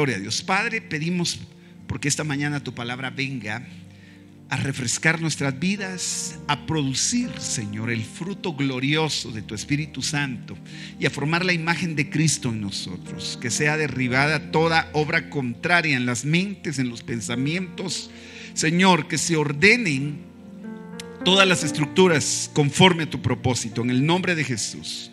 Gloria a Dios. Padre, pedimos porque esta mañana tu palabra venga a refrescar nuestras vidas, a producir, Señor, el fruto glorioso de tu Espíritu Santo y a formar la imagen de Cristo en nosotros. Que sea derribada toda obra contraria en las mentes, en los pensamientos, Señor, que se ordenen todas las estructuras conforme a tu propósito, en el nombre de Jesús.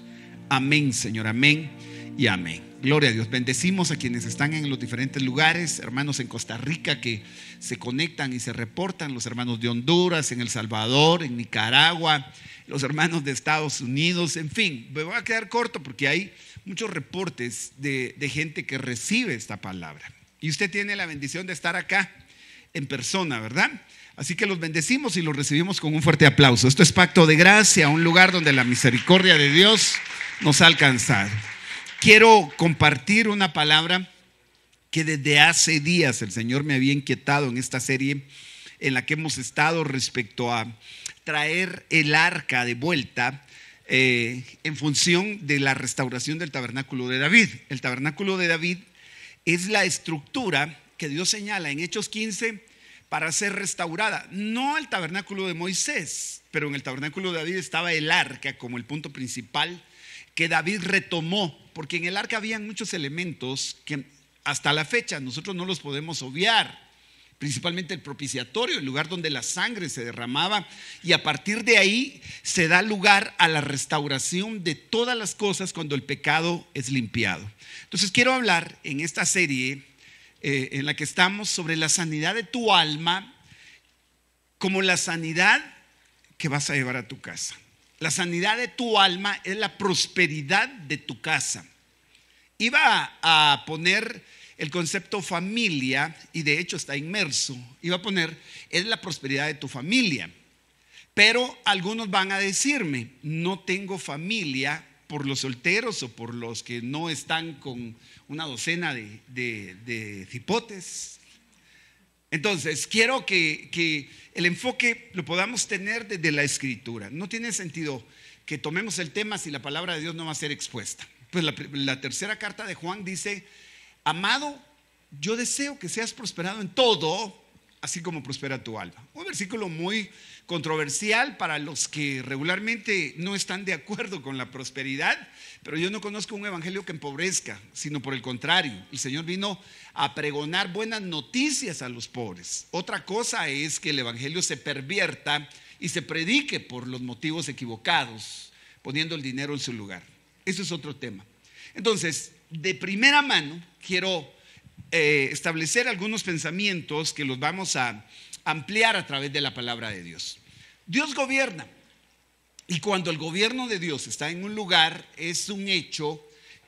Amén, Señor, amén y amén. Gloria a Dios. Bendecimos a quienes están en los diferentes lugares, hermanos en Costa Rica que se conectan y se reportan, los hermanos de Honduras, en El Salvador, en Nicaragua, los hermanos de Estados Unidos, en fin. Me voy a quedar corto porque hay muchos reportes de gente que recibe esta palabra. Y usted tiene la bendición de estar acá en persona, ¿verdad? Así que los bendecimos y los recibimos con un fuerte aplauso. Esto es Pacto de Gracia, un lugar donde la misericordia de Dios nos ha alcanzado. Quiero compartir una palabra que desde hace días el Señor me había inquietado en esta serie en la que hemos estado respecto a traer el arca de vuelta en función de la restauración del tabernáculo de David. El tabernáculo de David es la estructura que Dios señala en Hechos 15 para ser restaurada. No el tabernáculo de Moisés, pero en el tabernáculo de David estaba el arca como el punto principal que David retomó, porque en el arca habían muchos elementos que hasta la fecha nosotros no los podemos obviar, principalmente el propiciatorio, el lugar donde la sangre se derramaba, y a partir de ahí se da lugar a la restauración de todas las cosas cuando el pecado es limpiado. Entonces quiero hablar en esta serie en la que estamos sobre la sanidad de tu alma como la sanidad que vas a llevar a tu casa. La sanidad de tu alma es la prosperidad de tu casa. Iba a poner el concepto familia, y de hecho está inmerso. Iba a poner, es la prosperidad de tu familia. Pero algunos van a decirme, no tengo familia, por los solteros o por los que no están con una docena de cipotes. Entonces, quiero que el enfoque lo podamos tener desde la Escritura. No tiene sentido que tomemos el tema si la palabra de Dios no va a ser expuesta. Pues la tercera carta de Juan dice: amado, yo deseo que seas prosperado en todo, así como prospera tu alma. Un versículo muy controversial para los que regularmente no están de acuerdo con la prosperidad, pero yo no conozco un evangelio que empobrezca, sino por el contrario. El Señor vino a pregonar buenas noticias a los pobres. Otra cosa es que el evangelio se pervierta y se predique por los motivos equivocados, poniendo el dinero en su lugar. Eso es otro tema. Entonces, de primera mano quiero establecer algunos pensamientos que los vamos a ampliar a través de la palabra de Dios. Dios gobierna, y cuando el gobierno de Dios está en un lugar, es un hecho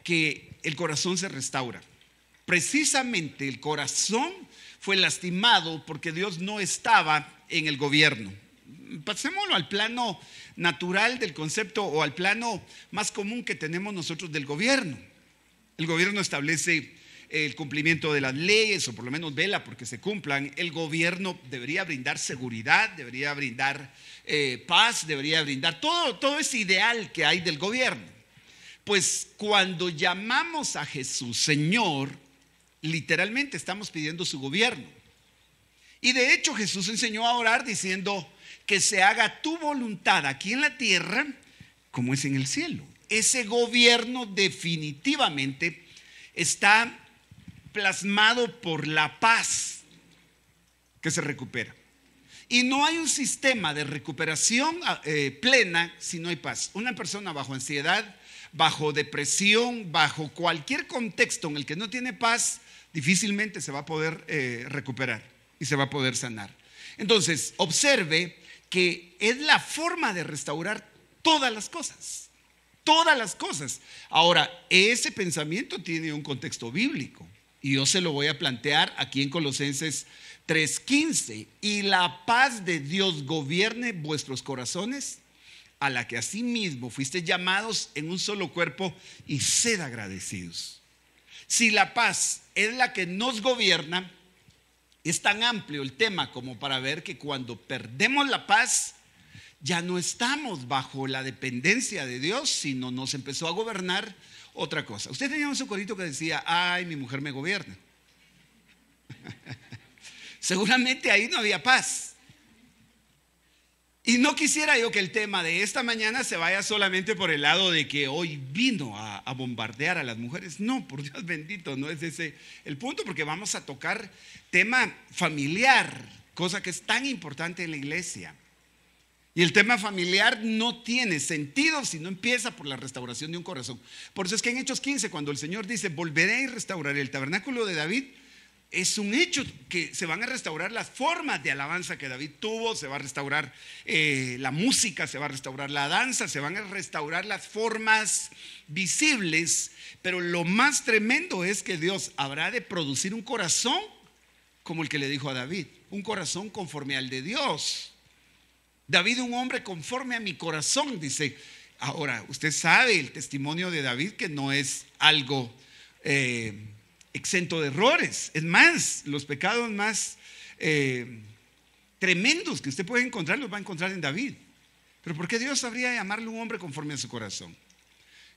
que el corazón se restaura. Precisamente el corazón fue lastimado porque Dios no estaba en el gobierno. Pasémoslo al plano natural del concepto, o al plano más común que tenemos nosotros del gobierno. El gobierno establece el cumplimiento de las leyes, o por lo menos vela porque se cumplan. El gobierno debería brindar seguridad, debería brindar paz, debería brindar todo ese ideal que hay del gobierno. Pues cuando llamamos a Jesús Señor, literalmente estamos pidiendo su gobierno. Y de hecho Jesús enseñó a orar diciendo: que se haga tu voluntad aquí en la tierra como es en el cielo. Ese gobierno definitivamente está plasmado por la paz que se recupera. Y no hay un sistema de recuperación plena si no hay paz. Una persona bajo ansiedad, bajo depresión, bajo cualquier contexto en el que no tiene paz, difícilmente se va a poder recuperar y se va a poder sanar. Entonces, observe que es la forma de restaurar todas las cosas. Todas las cosas. Ahora, ese pensamiento tiene un contexto bíblico, y yo se lo voy a plantear aquí en Colosenses 3:15. Y la paz de Dios gobierne vuestros corazones, a la que asimismo fuisteis llamados en un solo cuerpo, y sed agradecidos. Si la paz es la que nos gobierna, es tan amplio el tema como para ver que cuando perdemos la paz, ya no estamos bajo la dependencia de Dios, sino nos empezó a gobernar otra cosa. Usted tenía un socorrito que decía: ay, mi mujer me gobierna. Seguramente ahí no había paz. Y no quisiera yo que el tema de esta mañana se vaya solamente por el lado de que hoy vino a bombardear a las mujeres. No, por Dios bendito, no es ese el punto, porque vamos a tocar tema familiar, cosa que es tan importante en la iglesia. Y el tema familiar no tiene sentido si no empieza por la restauración de un corazón. Por eso es que en Hechos 15, cuando el Señor dice, volveré y restauraré el tabernáculo de David, es un hecho que se van a restaurar las formas de alabanza que David tuvo, se va a restaurar la música, se va a restaurar la danza, se van a restaurar las formas visibles, pero lo más tremendo es que Dios habrá de producir un corazón como el que le dijo a David, un corazón conforme al de Dios. David, un hombre conforme a mi corazón, dice. Ahora, usted sabe el testimonio de David, que no es algo exento de errores. Es más, los pecados más tremendos que usted puede encontrar los va a encontrar en David. Pero ¿por qué Dios habría llamarle un hombre conforme a su corazón?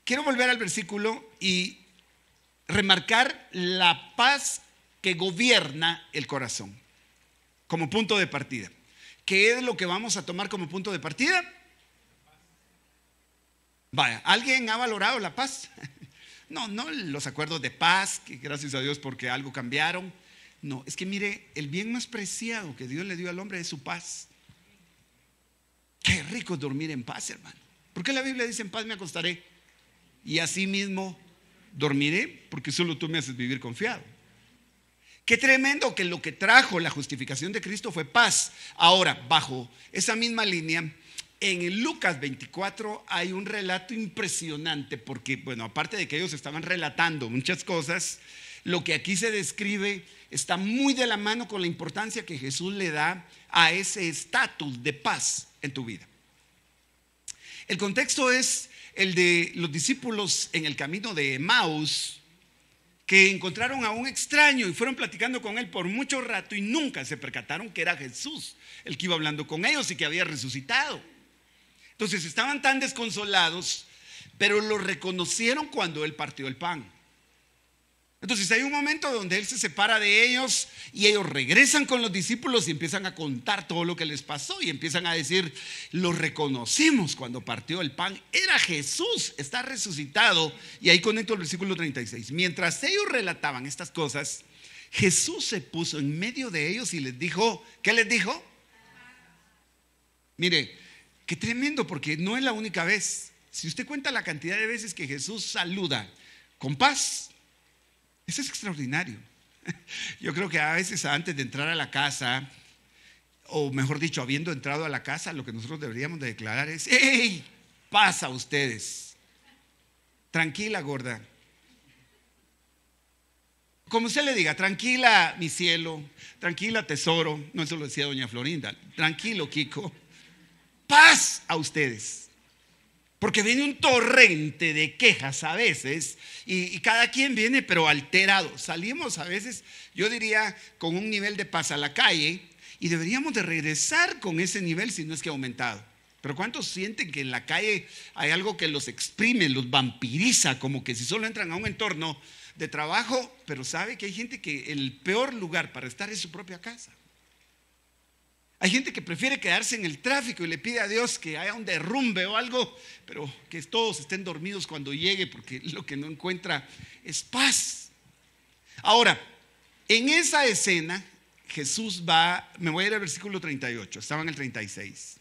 Quiero volver al versículo y remarcar la paz que gobierna el corazón como punto de partida. ¿Qué es lo que vamos a tomar como punto de partida? Vaya, ¿alguien ha valorado la paz? No los acuerdos de paz, que gracias a Dios porque algo cambiaron. No, es que mire, el bien más preciado que Dios le dio al hombre es su paz. Qué rico es dormir en paz, hermano. ¿Por qué la Biblia dice en paz me acostaré y así mismo dormiré? Porque solo tú me haces vivir confiado. Qué tremendo que lo que trajo la justificación de Cristo fue paz. Ahora, bajo esa misma línea, en el Lucas 24 hay un relato impresionante porque, bueno, aparte de que ellos estaban relatando muchas cosas, lo que aquí se describe está muy de la mano con la importancia que Jesús le da a ese estatus de paz en tu vida. El contexto es el de los discípulos en el camino de Emaús, que encontraron a un extraño y fueron platicando con él por mucho rato y nunca se percataron que era Jesús el que iba hablando con ellos y que había resucitado. Entonces estaban tan desconsolados, pero lo reconocieron cuando él partió el pan. Entonces hay un momento donde él se separa de ellos y ellos regresan con los discípulos y empiezan a contar todo lo que les pasó y empiezan a decir, lo reconocimos cuando partió el pan, era Jesús, está resucitado. Y ahí conecto el versículo 36. Mientras ellos relataban estas cosas, Jesús se puso en medio de ellos y les dijo, ¿qué les dijo? Mire, qué tremendo, porque no es la única vez. Si usted cuenta la cantidad de veces que Jesús saluda con paz, eso es extraordinario. Yo creo que a veces antes de entrar a la casa, o mejor dicho, habiendo entrado a la casa, lo que nosotros deberíamos de declarar es, ¡hey! Paz a ustedes. Tranquila, gorda. Como usted le diga, tranquila, mi cielo. Tranquila, tesoro. No, eso lo decía doña Florinda. Tranquilo, Kiko. Paz a ustedes. Porque viene un torrente de quejas a veces y cada quien viene pero alterado. Salimos a veces, yo diría, con un nivel de paz a la calle y deberíamos de regresar con ese nivel si no es que ha aumentado. Pero ¿cuántos sienten que en la calle hay algo que los exprime, los vampiriza, como que si solo entran a un entorno de trabajo? Pero sabe que hay gente que el peor lugar para estar es su propia casa. Hay gente que prefiere quedarse en el tráfico y le pide a Dios que haya un derrumbe o algo, pero que todos estén dormidos cuando llegue, porque lo que no encuentra es paz. Ahora, en esa escena, Jesús me voy a ir al versículo 38, estaba en el 36.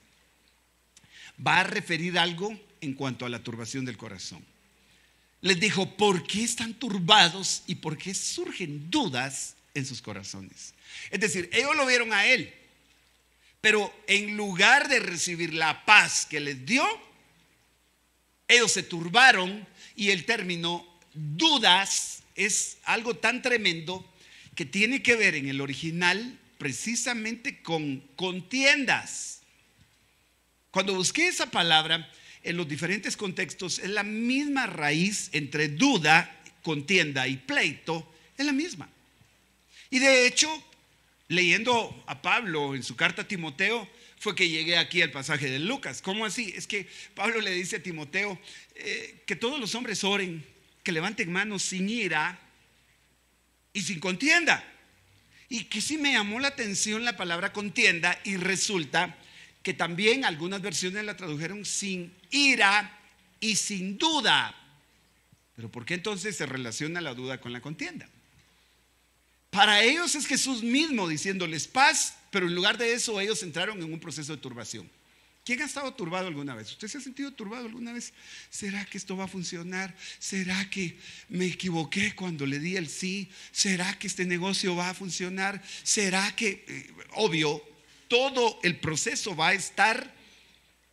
Va a referir algo en cuanto a la turbación del corazón. Les dijo, ¿por qué están turbados y por qué surgen dudas en sus corazones? Es decir, ellos lo vieron a él, pero en lugar de recibir la paz que les dio, ellos se turbaron. Y el término dudas es algo tan tremendo que tiene que ver en el original precisamente con contiendas. Cuando busqué esa palabra en los diferentes contextos, es la misma raíz entre duda, contienda y pleito, es la misma. Y de hecho, leyendo a Pablo en su carta a Timoteo, fue que llegué aquí al pasaje de Lucas. ¿Cómo así? Es que Pablo le dice a Timoteo que todos los hombres oren, que levanten manos sin ira y sin contienda. Y que sí me llamó la atención la palabra contienda, y resulta que también algunas versiones la tradujeron sin ira y sin duda. Pero ¿por qué entonces se relaciona la duda con la contienda? Para ellos es Jesús mismo diciéndoles paz, pero en lugar de eso ellos entraron en un proceso de turbación. ¿Quién ha estado turbado alguna vez? ¿Usted se ha sentido turbado alguna vez? ¿Será que esto va a funcionar? ¿Será que me equivoqué cuando le di el sí? ¿Será que este negocio va a funcionar? ¿Será que, obvio, todo el proceso va a estar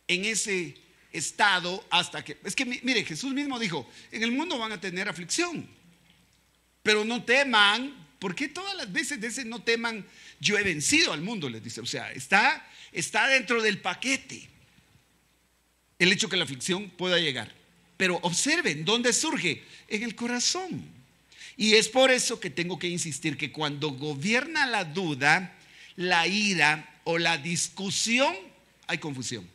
en ese estado hasta que... Es que mire, Jesús mismo dijo, en el mundo van a tener aflicción, pero no teman. ¿Por qué todas las veces de ese no teman? Yo he vencido al mundo, les dice. O sea, está dentro del paquete el hecho que la aflicción pueda llegar. Pero observen, ¿dónde surge? En el corazón. Y es por eso que tengo que insistir que cuando gobierna la duda, la ira o la discusión, hay confusión.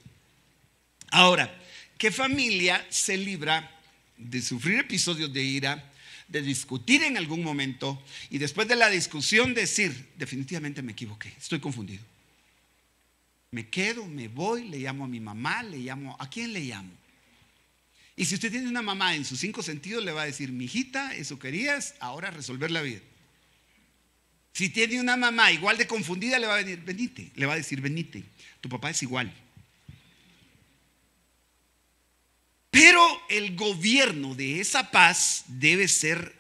Ahora, ¿qué familia se libra de sufrir episodios de ira, de discutir en algún momento y después de la discusión decir, definitivamente me equivoqué, estoy confundido? Me quedo, me voy, le llamo a mi mamá, le llamo, ¿a quién le llamo? Y si usted tiene una mamá en sus 5 sentidos, le va a decir, mijita, eso querías, ahora resolver la vida. Si tiene una mamá igual de confundida, le va a decir, venite, le va a decir, venite, tu papá es igual. Pero el gobierno de esa paz debe ser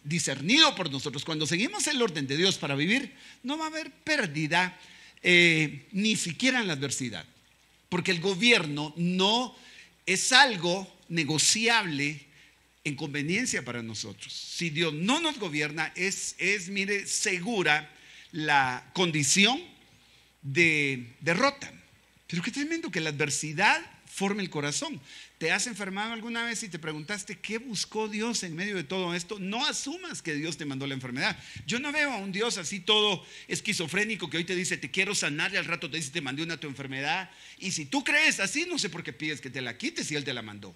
discernido por nosotros. Cuando seguimos el orden de Dios para vivir, no va a haber pérdida ni siquiera en la adversidad, porque el gobierno no es algo negociable en conveniencia para nosotros. Si Dios no nos gobierna, mire, segura la condición de derrota. Pero qué tremendo que la adversidad forme el corazón. ¿Te has enfermado alguna vez y te preguntaste qué buscó Dios en medio de todo esto? No asumas que Dios te mandó la enfermedad. Yo no veo a un Dios así todo esquizofrénico que hoy te dice te quiero sanar y al rato te dice te mandé tu enfermedad. Y si tú crees así, no sé por qué pides que te la quites si Él te la mandó.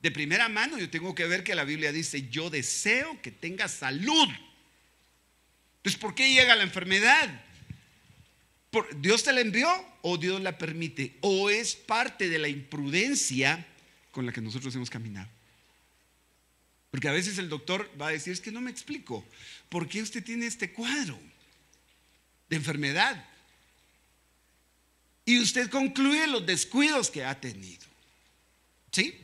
De primera mano yo tengo que ver que la Biblia dice yo deseo que tengas salud. Entonces, ¿por qué llega la enfermedad? ¿Dios te la envió o Dios la permite? ¿O es parte de la imprudencia con la que nosotros hemos caminado? Porque a veces el doctor va a decir, es que no me explico, ¿por qué usted tiene este cuadro de enfermedad? Y usted concluye los descuidos que ha tenido. ¿Sí?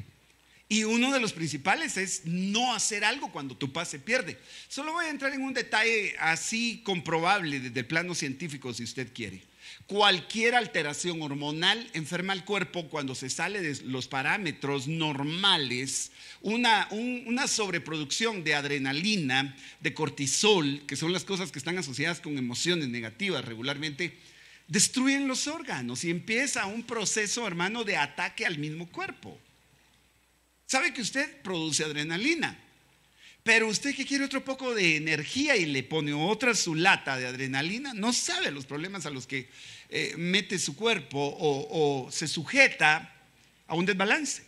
Y uno de los principales es no hacer algo cuando tu paz se pierde. Solo voy a entrar en un detalle así comprobable desde el plano científico si usted quiere. Cualquier alteración hormonal enferma al cuerpo cuando se sale de los parámetros normales. Una sobreproducción de adrenalina, de cortisol, que son las cosas que están asociadas con emociones negativas regularmente, destruyen los órganos y empieza un proceso, hermano, de ataque al mismo cuerpo. ¿Sabe que usted produce adrenalina? Pero usted que quiere otro poco de energía y le pone otra su lata de adrenalina, no sabe los problemas a los que mete su cuerpo o se sujeta a un desbalance.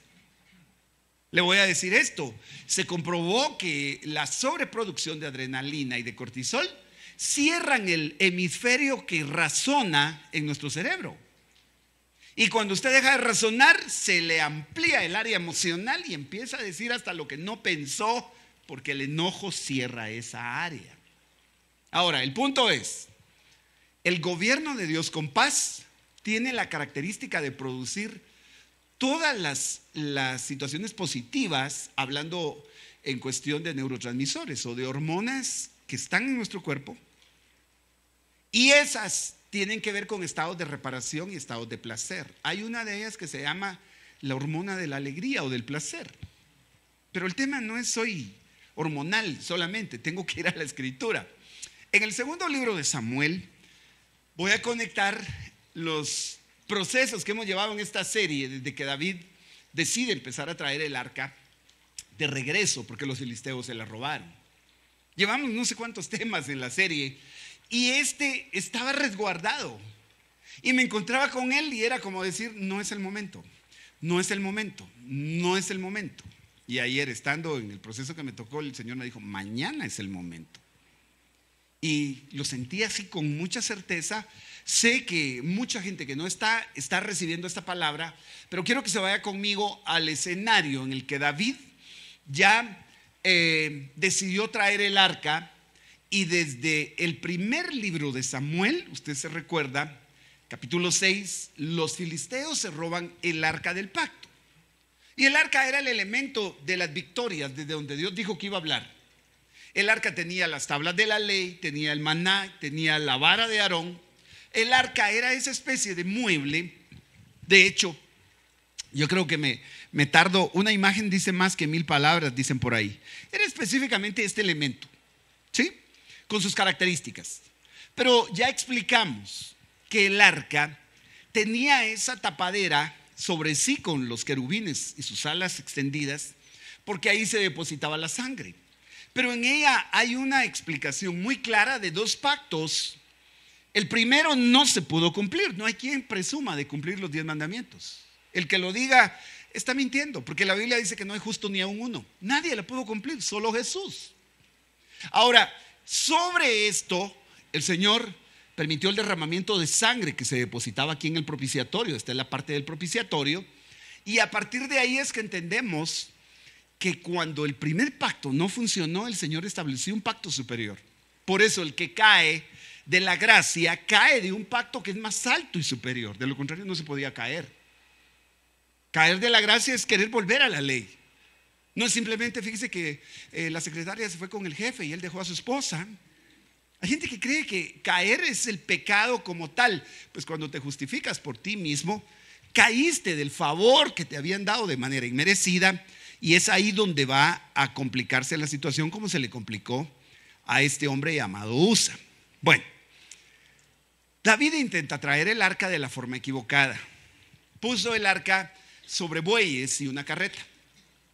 Le voy a decir esto, se comprobó que la sobreproducción de adrenalina y de cortisol cierran el hemisferio que razona en nuestro cerebro. Y cuando usted deja de razonar, se le amplía el área emocional y empieza a decir hasta lo que no pensó, porque el enojo cierra esa área. Ahora, el punto es, el gobierno de Dios con paz tiene la característica de producir todas las situaciones positivas, hablando en cuestión de neurotransmisores o de hormonas que están en nuestro cuerpo, y esas tienen que ver con estados de reparación y estados de placer. Hay una de ellas que se llama la hormona de la alegría o del placer. Pero el tema no es hoy hormonal solamente, tengo que ir a la escritura. En el segundo libro de Samuel voy a conectar los procesos que hemos llevado en esta serie desde que David decide empezar a traer el arca de regreso porque los filisteos se la robaron. Llevamos no sé cuántos temas en la serie y este estaba resguardado y me encontraba con él y era como decir, no es el momento, no es el momento, no es el momento. Y ayer estando en el proceso que me tocó, el Señor me dijo, mañana es el momento. y lo sentí así con mucha certeza. Sé que mucha gente que no está recibiendo esta palabra, pero quiero que se vaya conmigo al escenario en el que David ya decidió traer el arca. Y desde el primer libro de Samuel, usted se recuerda, capítulo 6, los filisteos se roban el arca del pacto. Y el arca era el elemento de las victorias, desde donde Dios dijo que iba a hablar. El arca tenía las tablas de la ley, tenía el maná, tenía la vara de Aarón. El arca era esa especie de mueble. De hecho, yo creo que me tardo, una imagen dice más que 1000 palabras, dicen por ahí. Era específicamente este elemento, ¿sí? Con sus características. Pero ya explicamos que el arca tenía esa tapadera sobre sí con los querubines y sus alas extendidas, porque ahí se depositaba la sangre. Pero en ella hay una explicación muy clara de 2 pactos. El primero no se pudo cumplir. No hay quien presuma de cumplir los 10 mandamientos. El que lo diga está mintiendo, porque la Biblia dice que no hay justo ni aun uno. Nadie lo pudo cumplir, solo Jesús. Ahora, sobre esto, el Señor permitió el derramamiento de sangre que se depositaba aquí en el propiciatorio. Esta es la parte del propiciatorio. Y a partir de ahí es que entendemos que cuando el primer pacto no funcionó, el Señor estableció un pacto superior. Por eso el que cae de la gracia cae de un pacto que es más alto y superior. De lo contrario no se podía caer. Caer de la gracia es querer volver a la ley. No es simplemente, fíjese que la secretaria se fue con el jefe y él dejó a su esposa. Hay gente que cree que caer es el pecado como tal. Pues cuando te justificas por ti mismo, caíste del favor que te habían dado de manera inmerecida, y es ahí donde va a complicarse la situación, como se le complicó a este hombre llamado Usa. Bueno, David intenta traer el arca de la forma equivocada. Puso el arca sobre bueyes y una carreta,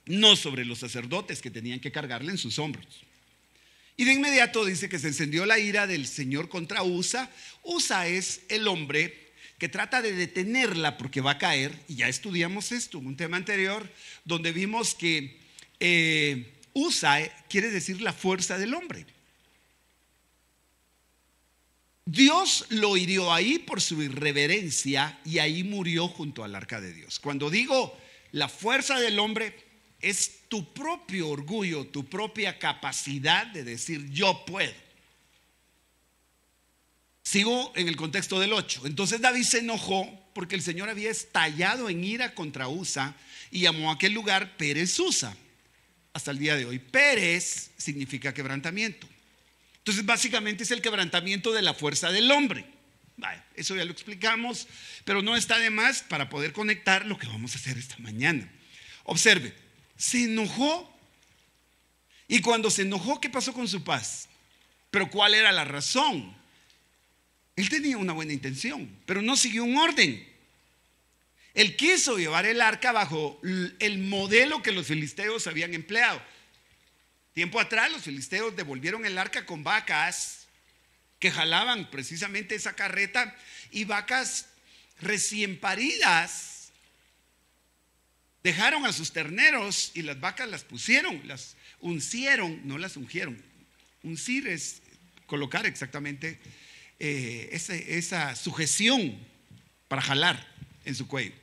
no sobre los sacerdotes que tenían que cargarle en sus hombros. Y de inmediato dice que se encendió la ira del Señor contra Usa. Usa es el hombre que trata de detenerla porque va a caer. Y ya estudiamos esto en un tema anterior, donde vimos que Usa quiere decir la fuerza del hombre. Dios lo hirió ahí por su irreverencia y ahí murió junto al arca de Dios. Cuando digo la fuerza del hombre, es tu propio orgullo, tu propia capacidad de decir yo puedo. Sigo en el contexto del 8. Entonces David se enojó porque el Señor había estallado en ira contra Usa y llamó a aquel lugar Pérez Usa hasta el día de hoy. Pérez significa quebrantamiento. Entonces básicamente es el quebrantamiento de la fuerza del hombre. Vale, eso ya lo explicamos, pero no está de más para poder conectar lo que vamos a hacer esta mañana. Observe, se enojó, y cuando se enojó, ¿qué pasó con su paz? Pero ¿cuál era la razón? Él tenía una buena intención, pero no siguió un orden. Él quiso llevar el arca bajo el modelo que los filisteos habían empleado. Tiempo atrás los filisteos devolvieron el arca con vacas que jalaban precisamente esa carreta, y vacas recién paridas dejaron a sus terneros y las vacas las pusieron, las uncieron, no las ungieron. Uncir es colocar exactamente esa sujeción para jalar en su cuello.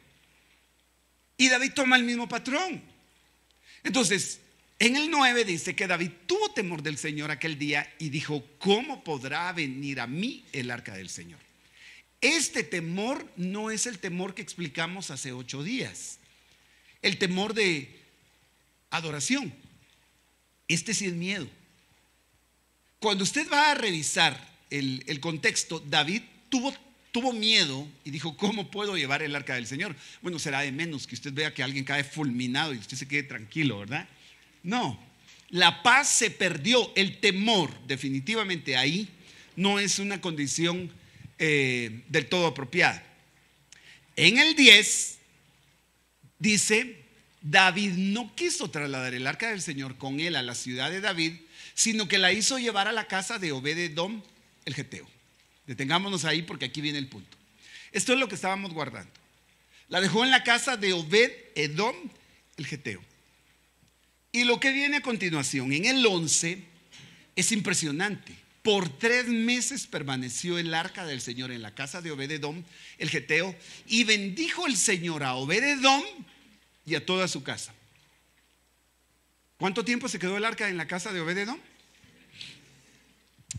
Y David toma el mismo patrón. Entonces, en el 9 dice que David tuvo temor del Señor aquel día y dijo: ¿cómo podrá venir a mí el arca del Señor? Este temor no es el temor que explicamos hace 8 días. El temor de adoración. Este sí es miedo. Cuando usted va a revisar el contexto, David tuvo miedo y dijo: ¿cómo puedo llevar el arca del Señor? Bueno, será de menos que usted vea que alguien cae fulminado y usted se quede tranquilo, ¿verdad? No, la paz se perdió. El temor definitivamente ahí no es una condición del todo apropiada. En el 10 dice: David no quiso trasladar el arca del Señor con él a la ciudad de David, sino que la hizo llevar a la casa de Obed-Edom el geteo. Detengámonos ahí porque aquí viene el punto. Esto es lo que estábamos guardando. La dejó en la casa de Obed-Edom el geteo. Y lo que viene a continuación, en el 11, es impresionante. Por 3 meses permaneció el arca del Señor en la casa de Obed-edom, el geteo, y bendijo el Señor a Obed-edom y a toda su casa. ¿Cuánto tiempo se quedó el arca en la casa de Obed-edom?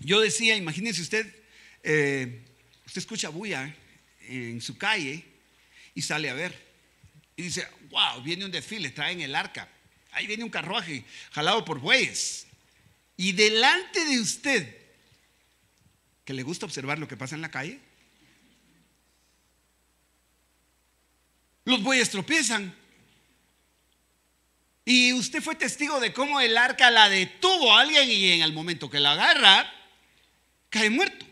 Yo decía, imagínense usted, usted escucha bulla en su calle y sale a ver y dice: wow, viene un desfile, traen el arca, ahí viene un carruaje jalado por bueyes, y delante de usted, que le gusta observar lo que pasa en la calle, los bueyes tropiezan y usted fue testigo de cómo el arca la detuvo a alguien, y en el momento que la agarra cae muerto.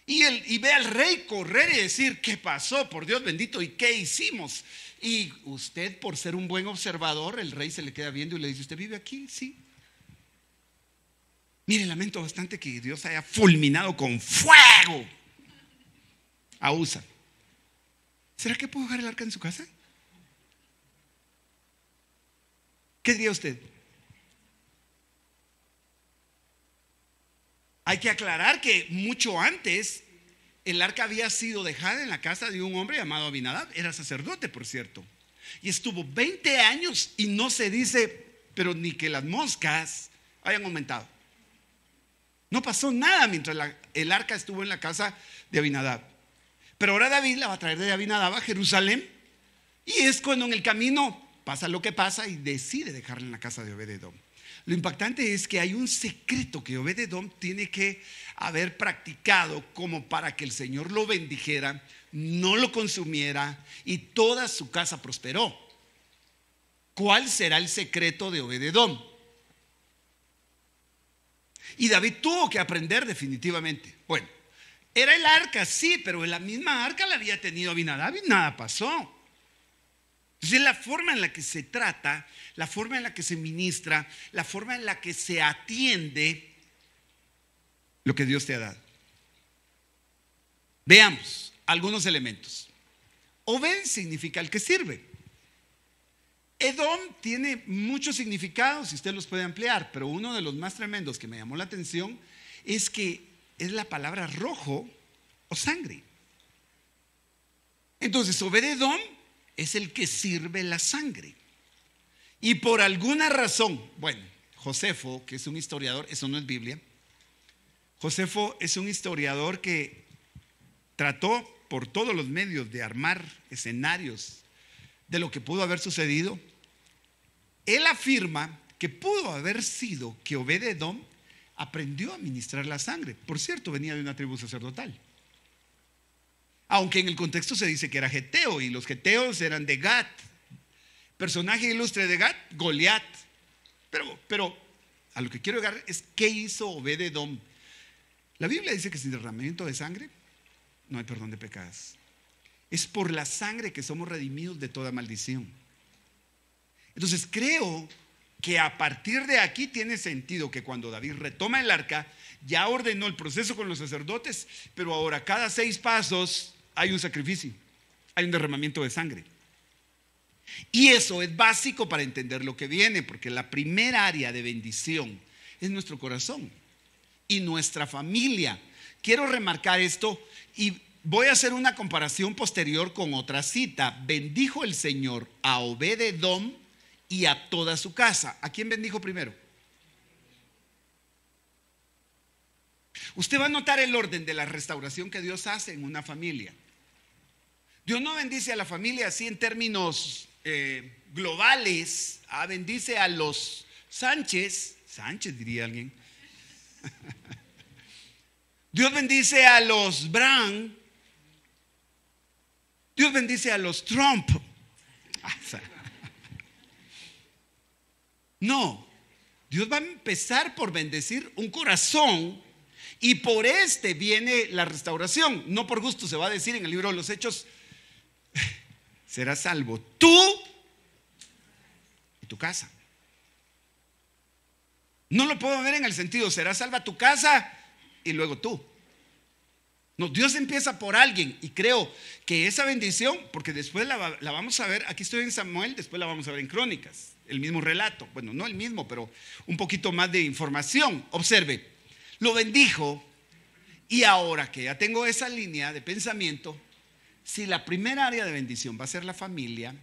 Y ve al rey correr y decir: ¿qué pasó? Por Dios bendito, ¿y qué hicimos? Y usted, por ser un buen observador, el rey se le queda viendo y le dice: ¿usted vive aquí? Sí. Mire, lamento bastante que Dios haya fulminado con fuego a Usa. ¿Será que puedo dejar el arca en su casa? ¿Qué diría usted? Hay que aclarar que mucho antes el arca había sido dejada en la casa de un hombre llamado Abinadab. Era sacerdote, por cierto, y estuvo 20 años y no se dice, pero ni que las moscas hayan aumentado. No pasó nada mientras el arca estuvo en la casa de Abinadab. Pero ahora David la va a traer de Abinadab a Jerusalén, y es cuando en el camino pasa lo que pasa y decide dejarla en la casa de Obed-edom. Lo impactante es que hay un secreto que Obed-edom tiene que haber practicado como para que el Señor lo bendijera, no lo consumiera y toda su casa prosperó. ¿Cuál será el secreto de Obed-edom? Y David tuvo que aprender definitivamente. Bueno, era el arca, sí, pero la misma arca la había tenido Abinadab y nada pasó. Entonces, la forma en la que se trata, la forma en la que se ministra, la forma en la que se atiende lo que Dios te ha dado. Veamos algunos elementos. Obed significa el que sirve. Edom tiene muchos significados y usted los puede ampliar, pero uno de los más tremendos que me llamó la atención es que es la palabra rojo o sangre. Entonces, Obed-edom es el que sirve la sangre. Y por alguna razón, bueno, Josefo, que es un historiador, eso no es Biblia. Josefo es un historiador que trató por todos los medios de armar escenarios de lo que pudo haber sucedido. Él afirma que pudo haber sido que Obed-edom aprendió a ministrar la sangre. Por cierto, venía de una tribu sacerdotal. Aunque en el contexto se dice que era geteo, y los geteos eran de Gat. Personaje ilustre de Gat, Goliat. Pero a lo que quiero llegar es: ¿qué hizo Obed-edom? La Biblia dice que sin derramamiento de sangre no hay perdón de pecados. Es por la sangre que somos redimidos de toda maldición. Entonces creo que a partir de aquí tiene sentido que cuando David retoma el arca, ya ordenó el proceso con los sacerdotes, pero ahora cada 6 pasos hay un sacrificio, hay un derramamiento de sangre. Y eso es básico para entender lo que viene, porque la primera área de bendición es nuestro corazón y nuestra familia. Quiero remarcar esto y voy a hacer una comparación posterior con otra cita. Bendijo el Señor a Obed-edom y a toda su casa. ¿A quién bendijo primero? Usted va a notar el orden de la restauración que Dios hace en una familia. Dios no bendice a la familia así en términos globales. Bendice a los Sánchez diría alguien. Dios bendice a los Brown. Dios bendice a los Trump. No, Dios va a empezar por bendecir un corazón, y por este viene la restauración. No por gusto se va a decir en el libro de los Hechos: serás salvo tú y tu casa. No lo puedo ver en el sentido: será salva tu casa y luego tú. No, Dios empieza por alguien, y creo que esa bendición, porque después la vamos a ver, aquí estoy en Samuel, después la vamos a ver en Crónicas, el mismo relato, bueno, no el mismo, pero un poquito más de información. Observe, lo bendijo. Y ahora que ya tengo esa línea de pensamiento, si la primera área de bendición va a ser la familia,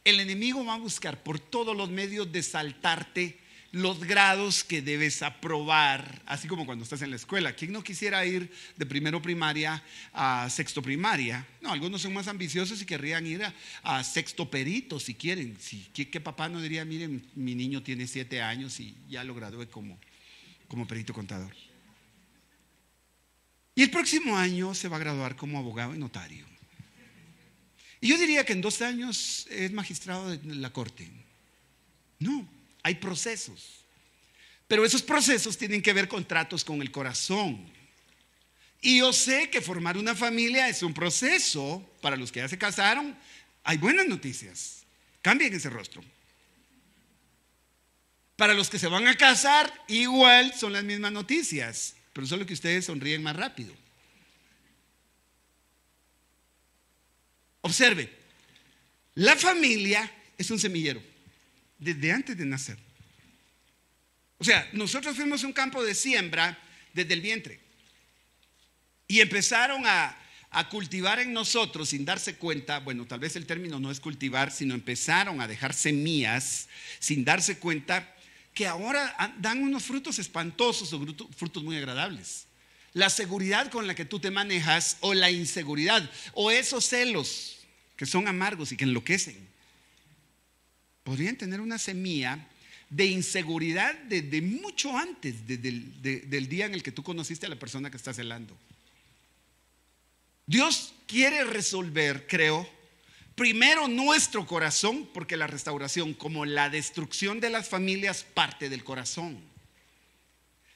el enemigo va a buscar por todos los medios de saltarte los grados que debes aprobar, así como cuando estás en la escuela. ¿Quién no quisiera ir de primero primaria a sexto primaria? No, algunos son más ambiciosos y querrían ir a sexto perito si quieren. ¿Qué papá no diría, miren, mi niño tiene 7 años y ya lo gradué como perito contador? Y el próximo año se va a graduar como abogado y notario. Y yo diría que en 2 años es magistrado de la corte. No, hay procesos. Pero esos procesos tienen que ver con tratos con el corazón. Y yo sé que formar una familia es un proceso. Para los que ya se casaron, hay buenas noticias. Cambien ese rostro. Para los que se van a casar, igual son las mismas noticias, pero solo que ustedes sonríen más rápido. Observe, la familia es un semillero desde antes de nacer. O sea, nosotros fuimos un campo de siembra desde el vientre y empezaron a cultivar en nosotros sin darse cuenta. Bueno, tal vez el término no es cultivar, sino empezaron a dejar semillas sin darse cuenta, que ahora dan unos frutos espantosos o frutos muy agradables. La seguridad con la que tú te manejas, o la inseguridad, o esos celos que son amargos y que enloquecen, podrían tener una semilla de inseguridad desde mucho antes del día en el que tú conociste a la persona que está celando. Dios quiere resolver, creo, primero nuestro corazón, porque la restauración, como la destrucción de las familias, parte del corazón.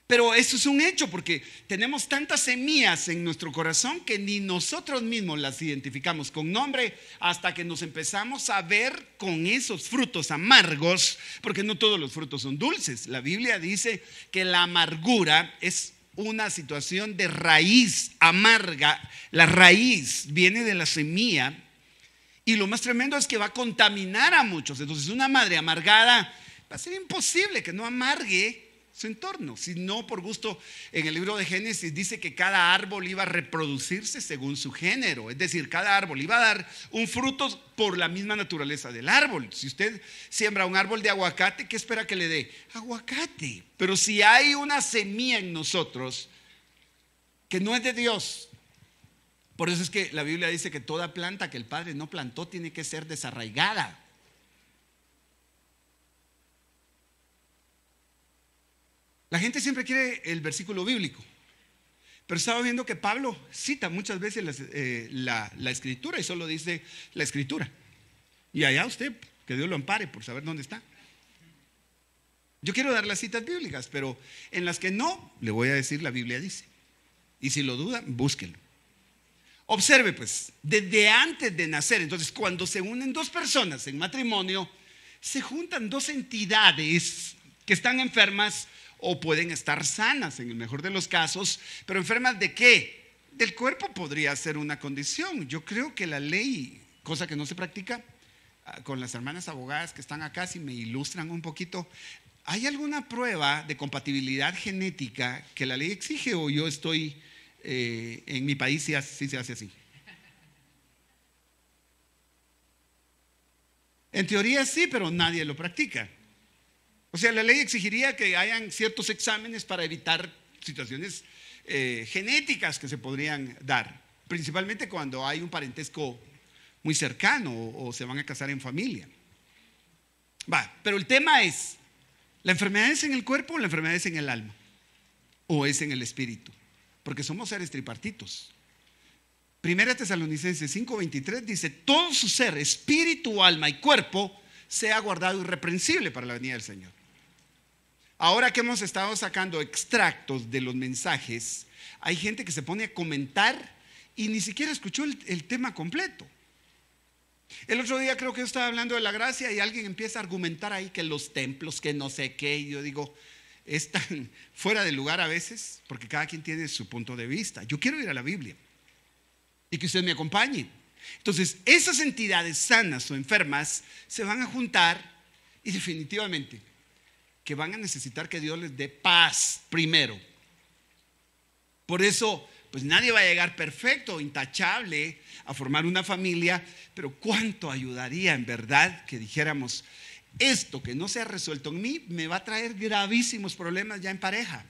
Pero eso es un hecho, porque tenemos tantas semillas en nuestro corazón que ni nosotros mismos las identificamos con nombre hasta que nos empezamos a ver con esos frutos amargos, porque no todos los frutos son dulces. La Biblia dice que la amargura es una situación de raíz amarga. La raíz viene de la semilla. Y lo más tremendo es que va a contaminar a muchos. Entonces, una madre amargada va a ser imposible que no amargue su entorno. Si no, por gusto, en el libro de Génesis dice que cada árbol iba a reproducirse según su género. Es decir, cada árbol iba a dar un fruto por la misma naturaleza del árbol. Si usted siembra un árbol de aguacate, ¿qué espera que le dé? Aguacate. Pero si hay una semilla en nosotros que no es de Dios, por eso es que la Biblia dice que toda planta que el Padre no plantó tiene que ser desarraigada. La gente siempre quiere el versículo bíblico, pero estaba viendo que Pablo cita muchas veces la escritura y solo dice la escritura. Y allá usted, que Dios lo ampare por saber dónde está. Yo quiero dar las citas bíblicas, pero en las que no, le voy a decir la Biblia dice. Y si lo duda, búsquenlo. Observe pues, desde antes de nacer, entonces cuando se unen dos personas en matrimonio, se juntan dos entidades que están enfermas o pueden estar sanas en el mejor de los casos, pero enfermas ¿de qué? Del cuerpo podría ser una condición. Yo creo que la ley, cosa que no se practica, con las hermanas abogadas que están acá, si me ilustran un poquito, ¿hay alguna prueba de compatibilidad genética que la ley exige o yo estoy... en mi país sí se hace así? En teoría sí, pero nadie lo practica. O sea, la ley exigiría que hayan ciertos exámenes para evitar situaciones genéticas que se podrían dar, principalmente cuando hay un parentesco muy cercano o se van a casar en familia. Pero el tema es, ¿la enfermedad es en el cuerpo o la enfermedad es en el alma? ¿O es en el espíritu? Porque somos seres tripartitos. Primera Tesalonicenses 5:23 dice: todo su ser, espíritu, alma y cuerpo, sea guardado irreprensible para la venida del Señor. Ahora que hemos estado sacando extractos de los mensajes, hay gente que se pone a comentar y ni siquiera escuchó el tema completo. El otro día creo que yo estaba hablando de la gracia y alguien empieza a argumentar ahí que los templos, que no sé qué, y yo digo, es tan fuera de lugar a veces, porque cada quien tiene su punto de vista. Yo quiero ir a la Biblia y que usted me acompañe. Entonces, esas entidades sanas o enfermas se van a juntar y definitivamente que van a necesitar que Dios les dé paz primero. Por eso, pues nadie va a llegar perfecto, intachable, a formar una familia, pero ¿cuánto ayudaría en verdad que dijéramos, esto que no se ha resuelto en mí me va a traer gravísimos problemas ya en pareja?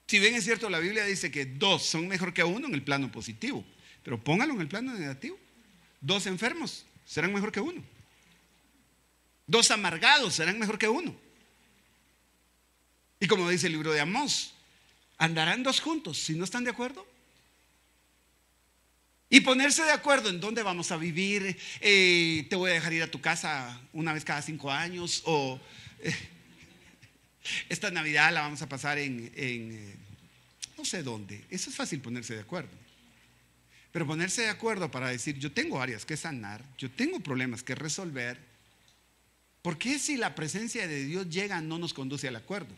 Si bien es cierto, la Biblia dice que 2 son mejor que 1 en el plano positivo, pero póngalo en el plano negativo. 2 enfermos serán mejor que 1. 2 amargados serán mejor que 1. Y como dice el libro de Amós, ¿andarán 2 juntos si no están de acuerdo? Y ponerse de acuerdo en dónde vamos a vivir, te voy a dejar ir a tu casa una vez cada 5 años, o esta Navidad la vamos a pasar en no sé dónde. Eso es fácil, ponerse de acuerdo. Pero ponerse de acuerdo para decir, yo tengo áreas que sanar, yo tengo problemas que resolver. ¿Por qué si la presencia de Dios llega no nos conduce al acuerdo?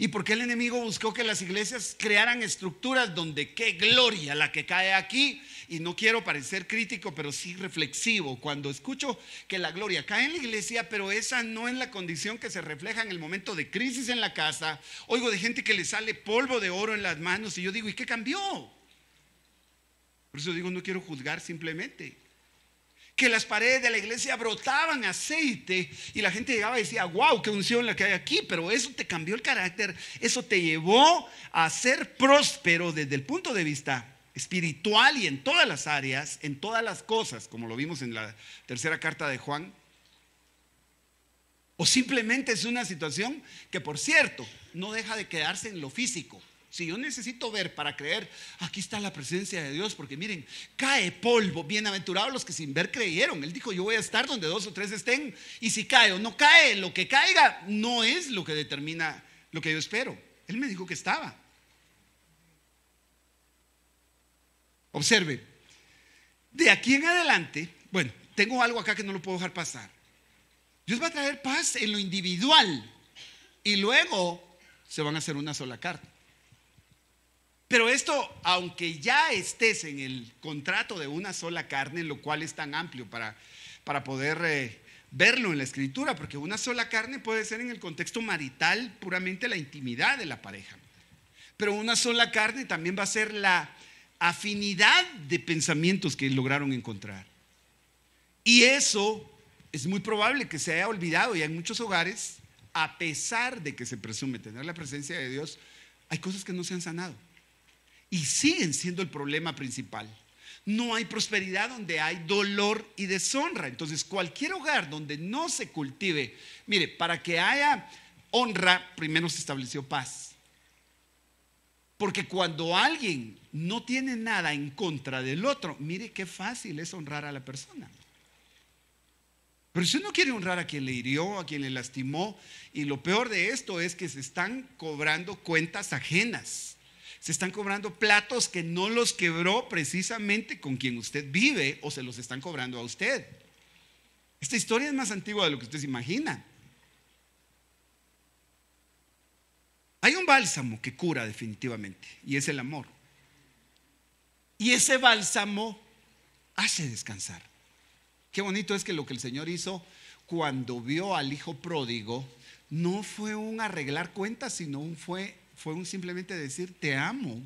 ¿Y por qué el enemigo buscó que las iglesias crearan estructuras donde qué gloria la que cae aquí? Y no quiero parecer crítico, pero sí reflexivo. Cuando escucho que la gloria cae en la iglesia, pero esa no es la condición que se refleja en el momento de crisis en la casa, oigo de gente que le sale polvo de oro en las manos y yo digo, ¿y qué cambió? Por eso digo, no quiero juzgar simplemente. Que las paredes de la iglesia brotaban aceite y la gente llegaba y decía, wow, qué unción la que hay aquí, pero eso te cambió el carácter, eso te llevó a ser próspero desde el punto de vista espiritual y en todas las áreas, en todas las cosas, como lo vimos en la tercera carta de Juan. O simplemente es una situación que, por cierto, no deja de quedarse en lo físico. Si yo necesito ver para creer, aquí está la presencia de Dios, porque miren, cae polvo, bienaventurados los que sin ver creyeron. Él dijo, yo voy a estar donde 2 o 3 estén, y si cae o no cae, lo que caiga no es lo que determina lo que yo espero. Él me dijo que estaba. Observe, de aquí en adelante, bueno, tengo algo acá que no lo puedo dejar pasar. Dios va a traer paz en lo individual y luego se van a hacer una sola carne. Pero esto, aunque ya estés en el contrato de una sola carne, lo cual es tan amplio para poder verlo en la escritura, porque una sola carne puede ser en el contexto marital puramente la intimidad de la pareja. Pero una sola carne también va a ser la afinidad de pensamientos que lograron encontrar. Y eso es muy probable que se haya olvidado, y en muchos hogares, a pesar de que se presume tener la presencia de Dios, hay cosas que no se han sanado. Y siguen siendo el problema principal. No hay prosperidad donde hay dolor y deshonra. Entonces, cualquier hogar donde no se cultive, mire, para que haya honra, primero se estableció paz. Porque cuando alguien no tiene nada en contra del otro, mire qué fácil es honrar a la persona. Pero si uno quiere honrar a quien le hirió, a quien le lastimó, y lo peor de esto es que se están cobrando cuentas ajenas. Se están cobrando platos que no los quebró precisamente con quien usted vive, o se los están cobrando a usted. Esta historia es más antigua de lo que usted se imagina. Hay un bálsamo que cura definitivamente, y es el amor. Y ese bálsamo hace descansar. Qué bonito es que lo que el Señor hizo cuando vio al hijo pródigo no fue un arreglar cuentas, sino fue un simplemente decir, te amo,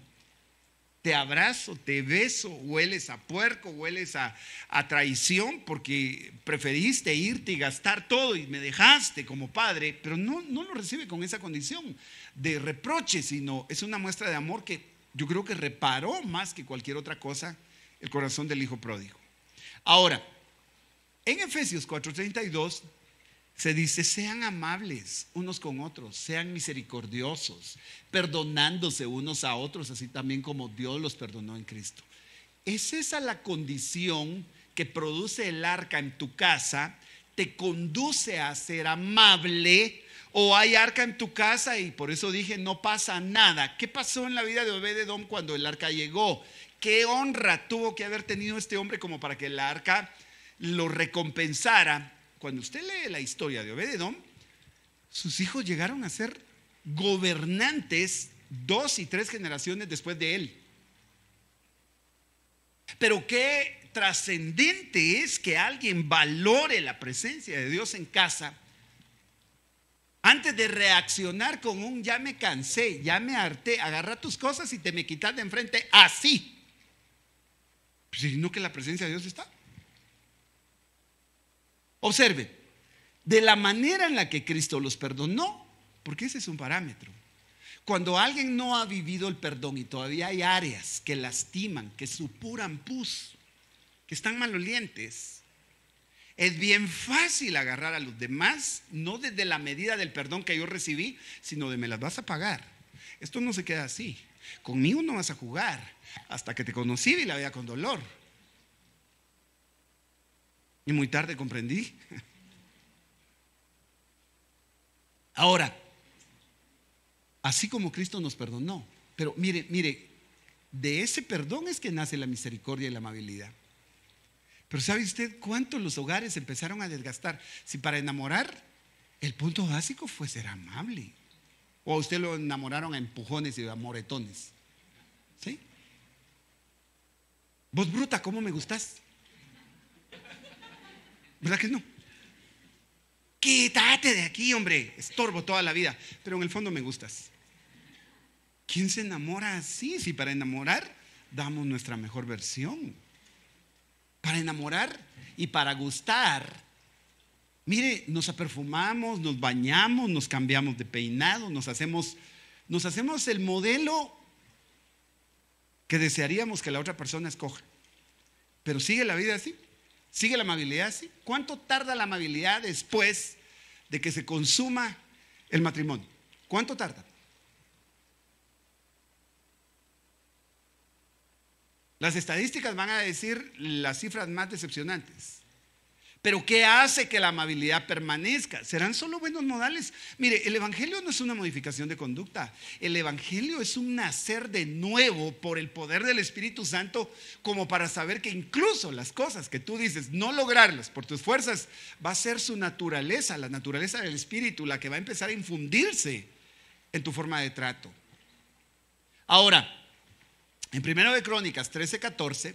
te abrazo, te beso. Hueles a puerco, hueles a traición, porque preferiste irte y gastar todo y me dejaste como padre. Pero no lo recibe con esa condición de reproche, sino es una muestra de amor que yo creo que reparó más que cualquier otra cosa el corazón del hijo pródigo. Ahora, en Efesios 4:32 se dice, sean amables unos con otros, sean misericordiosos, perdonándose unos a otros, así también como Dios los perdonó en Cristo. ¿Es esa la condición que produce el arca en tu casa? ¿Te conduce a ser amable? ¿O hay arca en tu casa y por eso dije no pasa nada? ¿Qué pasó en la vida de Obed-Edom cuando el arca llegó? ¿Qué honra tuvo que haber tenido este hombre como para que el arca lo recompensara? Cuando usted lee la historia de Obed-Edom, sus hijos llegaron a ser gobernantes 2 y 3 generaciones después de él. Pero qué trascendente es que alguien valore la presencia de Dios en casa Antes de reaccionar con un ya me cansé, ya me harté, agarra tus cosas y te me quitas de enfrente así. Sino que la presencia de Dios está. Observe, de la manera en la que Cristo los perdonó, porque ese es un parámetro. Cuando alguien no ha vivido el perdón y todavía hay áreas que lastiman, que supuran pus, que están malolientes, es bien fácil agarrar a los demás, no desde la medida del perdón que yo recibí, sino de me las vas a pagar. Esto no se queda así. Conmigo no vas a jugar. Hasta que te conocí y la veía con dolor. Y muy tarde comprendí. Ahora, así como Cristo nos perdonó, pero mire, de ese perdón es que nace la misericordia y la amabilidad. Pero ¿sabe usted cuánto los hogares empezaron a desgastar? Si para enamorar el punto básico fue ser amable. O a usted lo enamoraron a empujones y a moretones. ¿Sí? Vos bruta, ¿cómo me gustás? ¿Verdad que no? Quítate de aquí, hombre. Estorbo toda la vida. Pero en el fondo me gustas. ¿Quién se enamora así? Si para enamorar damos nuestra mejor versión. Para enamorar y para gustar, mire, nos perfumamos, nos bañamos, nos cambiamos de peinado, nos hacemos el modelo que desearíamos que la otra persona escoja. Pero sigue la vida así, sigue la amabilidad así. ¿Cuánto tarda la amabilidad después de que se consuma el matrimonio? ¿Cuánto tarda? Las estadísticas van a decir las cifras más decepcionantes. Pero ¿qué hace que la amabilidad permanezca? ¿Serán solo buenos modales? Mire, el evangelio no es una modificación de conducta. El evangelio es un nacer de nuevo por el poder del Espíritu Santo, como para saber que incluso las cosas que tú dices no lograrlas por tus fuerzas, va a ser su naturaleza, la naturaleza del Espíritu, la que va a empezar a infundirse en tu forma de trato. Ahora, en 1 de Crónicas 13:14,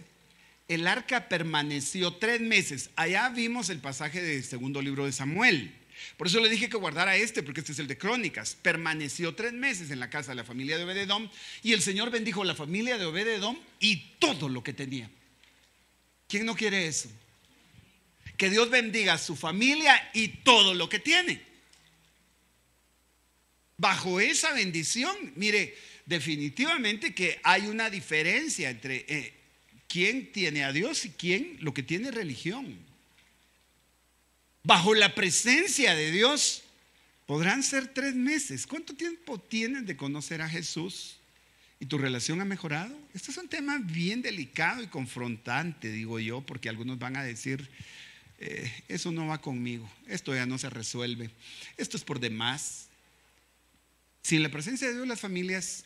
el arca permaneció 3 meses. Allá vimos el pasaje del segundo libro de Samuel. Por eso le dije que guardara porque este es el de Crónicas. Permaneció 3 meses en la casa de la familia de Obed-Edom, y el Señor bendijo la familia de Obed-Edom y todo lo que tenía. ¿Quién no quiere eso? Que Dios bendiga a su familia y todo lo que tiene. Bajo esa bendición, mire, definitivamente que hay una diferencia entre quién tiene a Dios y quién lo que tiene religión. Bajo la presencia de Dios podrán ser 3 meses. ¿Cuánto tiempo tienes de conocer a Jesús? ¿Y tu relación ha mejorado? Este es un tema bien delicado y confrontante, digo yo, porque algunos van a decir, eso no va conmigo, esto ya no se resuelve, esto es por demás. Sin la presencia de Dios, las familias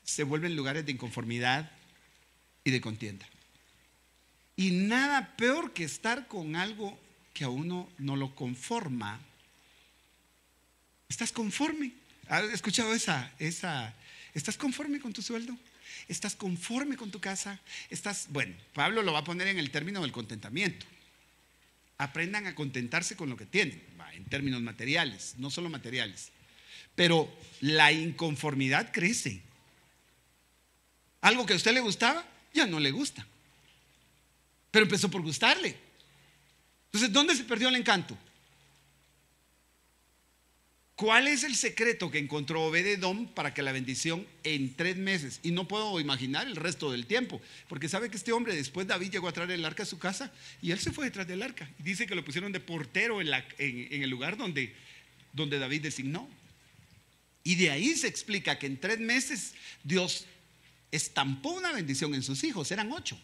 se vuelven lugares de inconformidad y de contienda. Y nada peor que estar con algo que a uno no lo conforma. ¿Estás conforme? ¿Has escuchado esa? ¿Estás conforme con tu sueldo? ¿Estás conforme con tu casa? Bueno, Pablo lo va a poner en el término del contentamiento. Aprendan a contentarse con lo que tienen, en términos materiales, no solo materiales. Pero la inconformidad crece. Algo que a usted le gustaba, ya no le gusta. Pero empezó por gustarle. Entonces, ¿dónde se perdió el encanto? ¿Cuál es el secreto que encontró Obed-Edom para que la bendición en 3 meses? Y no puedo imaginar el resto del tiempo, porque sabe que este hombre, después David llegó a traer el arca a su casa y él se fue detrás del arca. Y dice que lo pusieron de portero en el lugar donde David designó. Y de ahí se explica que en 3 meses Dios estampó una bendición en sus hijos, eran 8.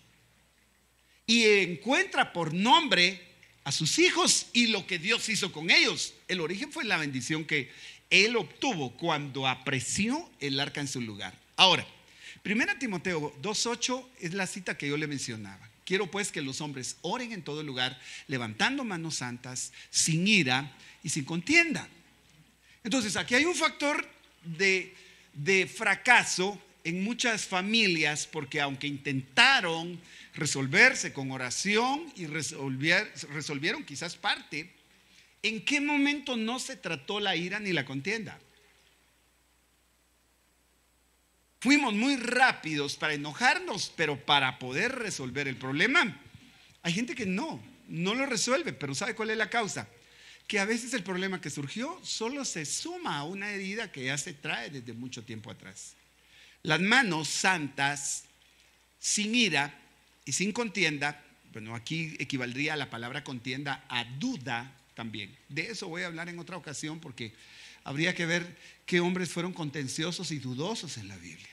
Y encuentra por nombre a sus hijos y lo que Dios hizo con ellos. El origen fue la bendición que él obtuvo cuando apreció el arca en su lugar. Ahora, 1 Timoteo 2:8 es la cita que yo le mencionaba. Quiero pues que los hombres oren en todo lugar, levantando manos santas, sin ira y sin contienda. Entonces, aquí hay un factor de fracaso en muchas familias, porque aunque intentaron resolverse con oración y resolvieron quizás parte, ¿En qué momento no se trató la ira ni la contienda? Fuimos muy rápidos para enojarnos, pero para poder resolver el problema. Hay gente que no lo resuelve, pero ¿sabe cuál es la causa? Que a veces el problema que surgió solo se suma a una herida que ya se trae desde mucho tiempo atrás. Las manos santas, sin ira y sin contienda, bueno, aquí equivaldría a la palabra contienda a duda también. De eso voy a hablar en otra ocasión, porque habría que ver qué hombres fueron contenciosos y dudosos en la Biblia,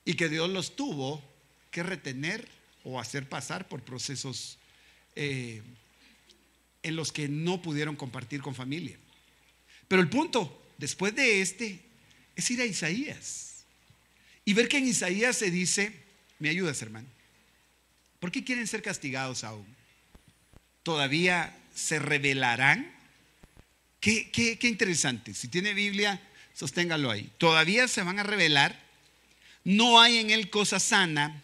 y que Dios los tuvo que retener o hacer pasar por procesos en los que no pudieron compartir con familia. Pero el punto, después de es ir a Isaías y ver que en Isaías se dice, ¿me ayudas, hermano? ¿Por qué quieren ser castigados aún? ¿Todavía se rebelarán? Qué interesante. Si tiene Biblia, sosténgalo ahí. ¿Todavía se van a rebelar? No hay en él cosa sana.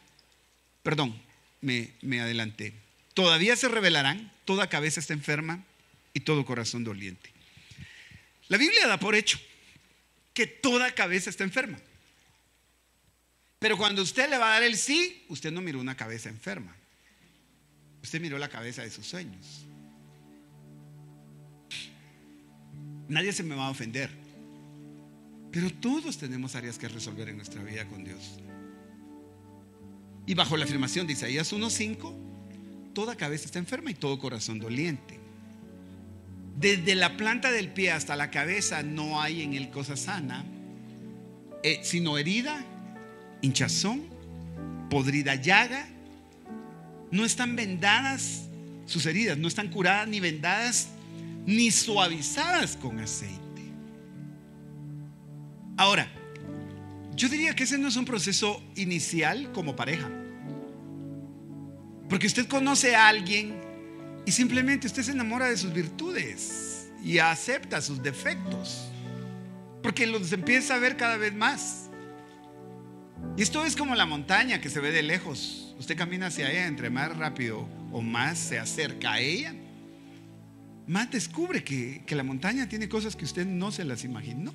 Perdón, me adelanté. Todavía se rebelarán, toda cabeza está enferma y todo corazón doliente. La Biblia da por hecho que toda cabeza está enferma. Pero cuando usted le va a dar el sí, usted no miró una cabeza enferma. Usted miró la cabeza de sus sueños. Nadie se me va a ofender, pero todos tenemos áreas que resolver en nuestra vida con Dios. Y bajo la afirmación de Isaías 1:5, toda cabeza está enferma y todo corazón doliente. Desde la planta del pie hasta la cabeza no hay en él cosa sana, sino herida, hinchazón, podrida llaga. No están vendadas sus heridas, no están curadas ni vendadas ni suavizadas con aceite. Ahora, yo diría que ese no es un proceso inicial como pareja, porque usted conoce a alguien y simplemente usted se enamora de sus virtudes y acepta sus defectos, porque los empieza a ver cada vez más. Y esto es como la montaña que se ve de lejos. Usted camina hacia ella, entre más rápido o más se acerca a ella, más descubre que la montaña tiene cosas que usted no se las imaginó.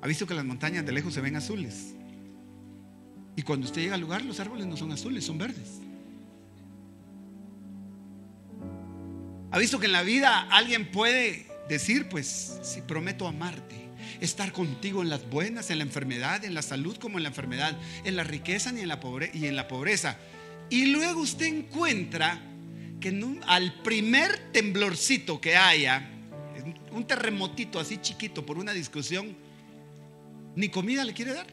¿Ha visto que las montañas de lejos se ven azules? Y cuando usted llega al lugar, los árboles no son azules, son verdes. ¿Ha visto que en la vida alguien puede decir, pues, si prometo amarte, estar contigo en las buenas, en la enfermedad, en la salud como en la enfermedad, en la riqueza y en la pobreza? Y luego usted encuentra que al primer temblorcito que haya, un terremotito así chiquito por una discusión, ni comida le quiere dar.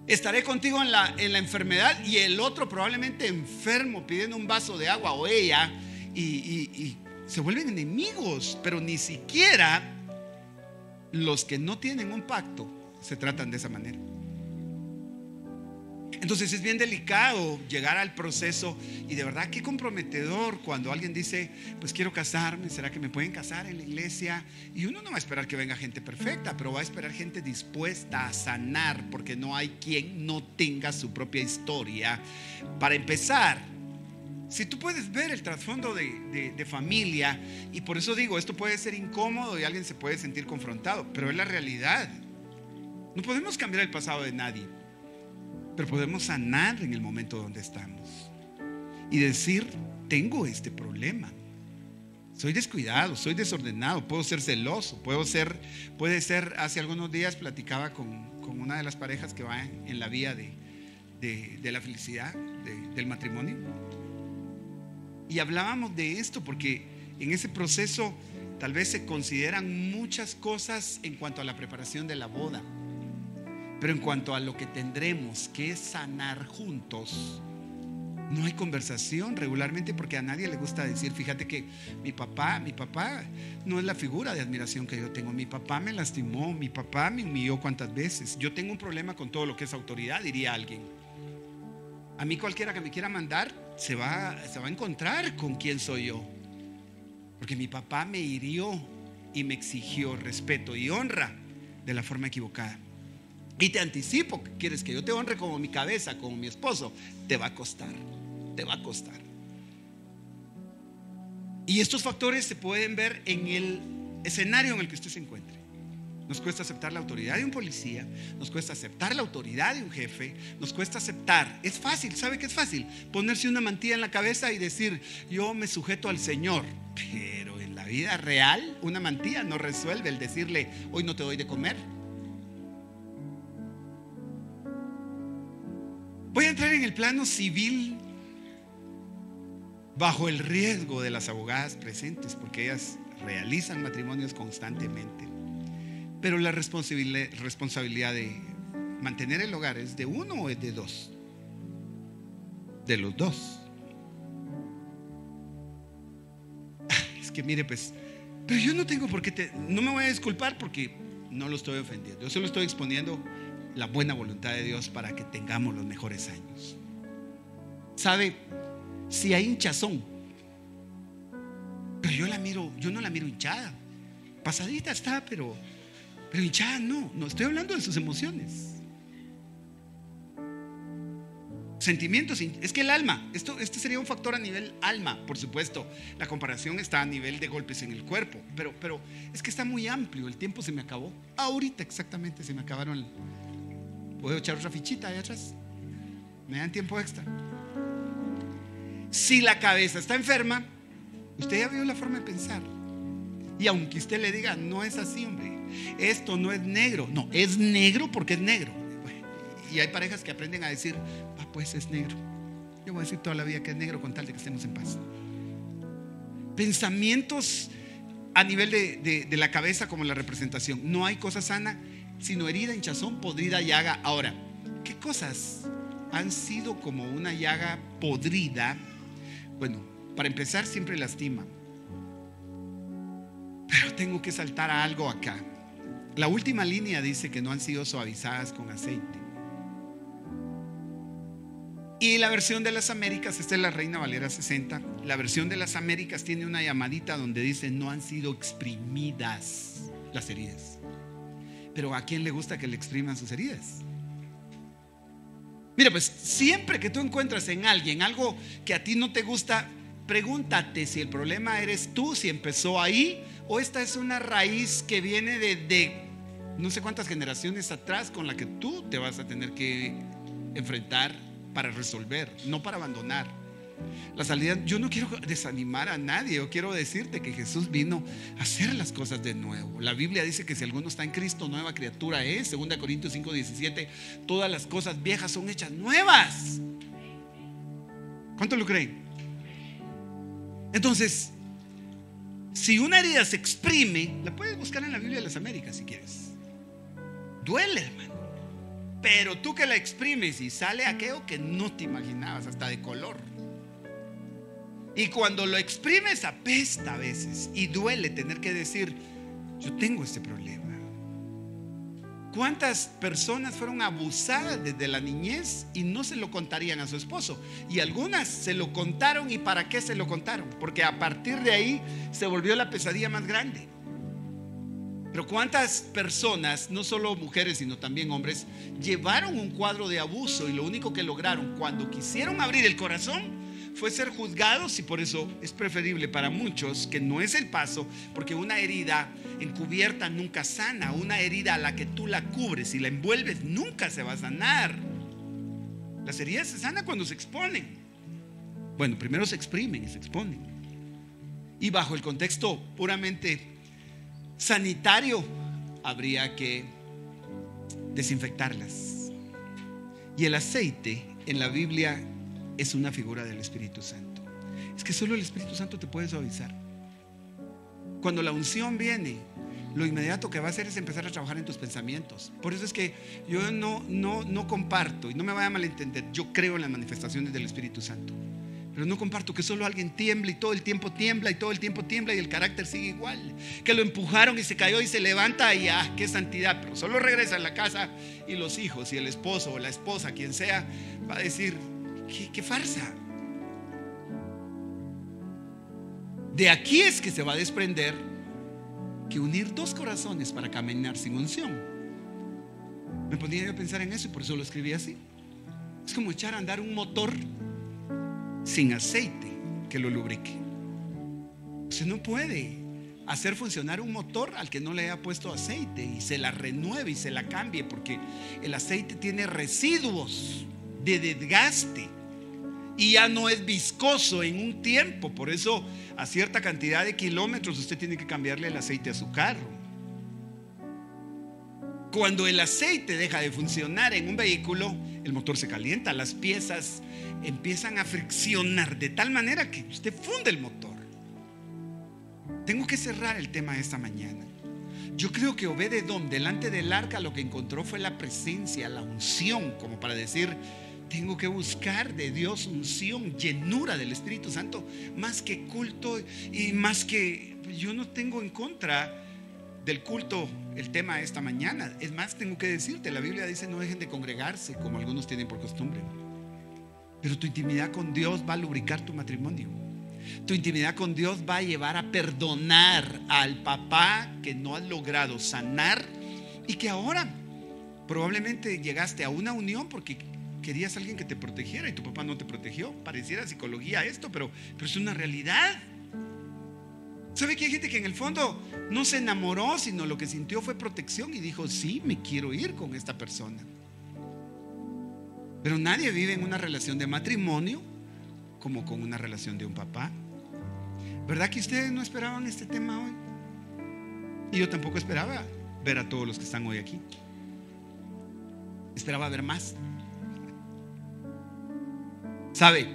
Estaré contigo en la enfermedad, y el otro probablemente enfermo pidiendo un vaso de agua, o ella, y se vuelven enemigos. Pero ni siquiera los que no tienen un pacto se tratan de esa manera. Entonces es bien delicado llegar al proceso, y de verdad qué comprometedor cuando alguien dice, pues quiero casarme, ¿será que me pueden casar en la iglesia? Y uno no va a esperar que venga gente perfecta, pero va a esperar gente dispuesta a sanar, porque no hay quien no tenga su propia historia. Para empezar, si tú puedes ver el trasfondo de familia, y por eso digo, esto puede ser incómodo y alguien se puede sentir confrontado, pero es la realidad. No podemos cambiar el pasado de nadie, pero podemos sanar en el momento donde estamos y decir, tengo este problema, soy descuidado, soy desordenado, puedo ser celoso, puede ser. Hace algunos días platicaba con una de las parejas que va en la vía de la felicidad, del matrimonio, y hablábamos de esto, porque en ese proceso tal vez se consideran muchas cosas en cuanto a la preparación de la boda, pero en cuanto a lo que tendremos que sanar juntos, no hay conversación regularmente, porque a nadie le gusta decir, fíjate que mi papá no es la figura de admiración que yo tengo. Mi papá me lastimó, mi papá me humilló cuántas veces. Yo tengo un problema con todo lo que es autoridad, diría alguien. A mí cualquiera que me quiera mandar se va a encontrar con quién soy yo, porque mi papá me hirió y me exigió respeto y honra de la forma equivocada. Y te anticipo que quieres que yo te honre como mi cabeza, como mi esposo, te va a costar. te va a costar. Y estos factores se pueden ver en el escenario en el que usted se encuentre. Nos cuesta aceptar la autoridad de un policía, nos cuesta aceptar la autoridad de un jefe, nos cuesta aceptar. Es fácil, ¿sabe qué es fácil? Ponerse una mantilla en la cabeza y decir: yo me sujeto al Señor. Pero en la vida real, una mantilla no resuelve el decirle: hoy no te doy de comer. Voy a entrar en el plano civil bajo el riesgo de las abogadas presentes, porque ellas realizan matrimonios constantemente. Pero la responsabilidad de mantener el hogar ¿es de uno o es de dos? De los dos. Es que mire, pues, pero yo no tengo por qué, no me voy a disculpar porque no lo estoy ofendiendo. Yo solo estoy exponiendo la buena voluntad de Dios para que tengamos los mejores años. ¿Sabe? Si hay hinchazón, pero yo no la miro hinchada. Pasadita está, pero hinchada no estoy hablando de sus emociones. Sentimientos, es que el alma, este sería un factor a nivel alma, por supuesto. La comparación está a nivel de golpes en el cuerpo, pero es que está muy amplio. El tiempo se me acabó. Ahorita exactamente se me acabaron. ¿Puedo echar otra fichita ahí atrás? ¿Me dan tiempo extra? Si la cabeza está enferma, usted ya vio la forma de pensar. Y aunque usted le diga: no es así, hombre, esto no es negro. No, es negro porque es negro. Y hay parejas que aprenden a decir: pues es negro. Yo voy a decir toda la vida que es negro con tal de que estemos en paz. Pensamientos a nivel de la cabeza como la representación. No hay cosa sana sino herida, hinchazón, podrida, llaga. Ahora, ¿qué cosas han sido como una llaga podrida? Bueno, para empezar, siempre lastima. Pero tengo que saltar a algo acá. La última línea dice que no han sido suavizadas con aceite. Y la versión de las Américas, esta es la Reina Valera 60. La versión de las Américas tiene una llamadita donde dice: no han sido exprimidas las heridas. Pero ¿a quién le gusta que le expriman sus heridas? Mira, pues siempre que tú encuentras en alguien algo que a ti no te gusta, pregúntate si el problema eres tú, si empezó ahí, o esta es una raíz que viene de no sé cuántas generaciones atrás, con la que tú te vas a tener que enfrentar para resolver, no para abandonar. La salida, yo no quiero desanimar a nadie. Yo quiero decirte que Jesús vino a hacer las cosas de nuevo. La Biblia dice que si alguno está en Cristo, nueva criatura es. 2 Corintios 5:17. Todas las cosas viejas son hechas nuevas. ¿Cuánto lo creen? Entonces, si una herida se exprime, la puedes buscar en la Biblia de las Américas si quieres. Duele, hermano. Pero tú que la exprimes y sale aquello que no te imaginabas, hasta de color. Y cuando lo exprimes apesta a veces y duele tener que decir: yo tengo este problema. ¿Cuántas personas fueron abusadas desde la niñez y no se lo contarían a su esposo? Y algunas se lo contaron. ¿Y para qué se lo contaron? Porque a partir de ahí se volvió la pesadilla más grande. Pero ¿cuántas personas, no solo mujeres sino también hombres, llevaron un cuadro de abuso y lo único que lograron cuando quisieron abrir el corazón fue ser juzgados? Y por eso es preferible para muchos que no es el paso, porque una herida encubierta nunca sana. Una herida a la que tú la cubres y la envuelves nunca se va a sanar. Las heridas se sanan cuando se exponen. Bueno, primero se exprimen y se exponen. Y bajo el contexto puramente sanitario, habría que desinfectarlas. Y el aceite en la Biblia es una figura del Espíritu Santo. Es que solo el Espíritu Santo te puede suavizar. Cuando la unción viene, lo inmediato que va a hacer es empezar a trabajar en tus pensamientos. Por eso es que yo no comparto, y no me vaya a malentender, yo creo en las manifestaciones del Espíritu Santo, pero no comparto que solo alguien tiembla y todo el tiempo tiembla y todo el tiempo tiembla y el carácter sigue igual, que lo empujaron y se cayó y se levanta y qué santidad, pero solo regresa a la casa y los hijos y el esposo o la esposa, quien sea, va a decir: qué farsa. De aquí es que se va a desprender que unir dos corazones para caminar sin unción. Me ponía yo a pensar en eso y por eso lo escribí así. Es como echar a andar un motor sin aceite que lo lubrique. Usted no puede hacer funcionar un motor al que no le haya puesto aceite y se la renueve y se la cambie, porque el aceite tiene residuos de desgaste y ya no es viscoso en un tiempo. Por eso a cierta cantidad de kilómetros usted tiene que cambiarle el aceite a su carro. Cuando el aceite deja de funcionar en un vehículo, el motor se calienta, las piezas empiezan a friccionar de tal manera que usted funde el motor. Tengo que cerrar el tema de esta mañana. Yo creo que Obed-Edom, delante del arca, lo que encontró fue la presencia, la unción, como para decir: tengo que buscar de Dios unción, llenura del Espíritu Santo, más que culto. Y más que, yo no tengo en contra del culto el tema de esta mañana. Es más, tengo que decirte, la Biblia dice: no dejen de congregarse como algunos tienen por costumbre. Pero tu intimidad con Dios va a lubricar tu matrimonio. Tu intimidad con Dios va a llevar a perdonar al papá que no has logrado sanar y que ahora probablemente llegaste a una unión porque querías a alguien que te protegiera y tu papá no te protegió. Pareciera psicología esto, pero es una realidad. ¿Sabe que hay gente que en el fondo no se enamoró, sino lo que sintió fue protección y dijo: sí, me quiero ir con esta persona? Pero nadie vive en una relación de matrimonio como con una relación de un papá. ¿Verdad que ustedes no esperaban este tema hoy? Y yo tampoco esperaba ver a todos los que están hoy aquí. Esperaba ver más. ¿Sabe?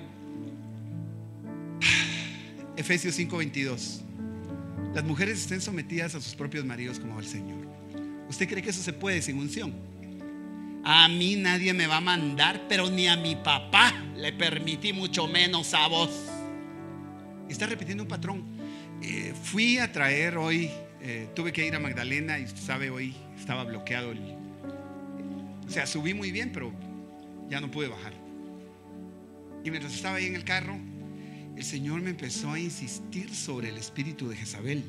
Efesios 5:22. Las mujeres estén sometidas a sus propios maridos como al Señor. ¿Usted cree que eso se puede sin unción? A mí nadie me va a mandar, pero ni a mi papá le permití, mucho menos a vos. Está repitiendo un patrón. Fui a traer hoy, tuve que ir a Magdalena y usted sabe, hoy estaba bloqueado o sea, subí muy bien, pero ya no pude bajar. Y mientras estaba ahí en el carro, el Señor me empezó a insistir sobre el espíritu de Jezabel.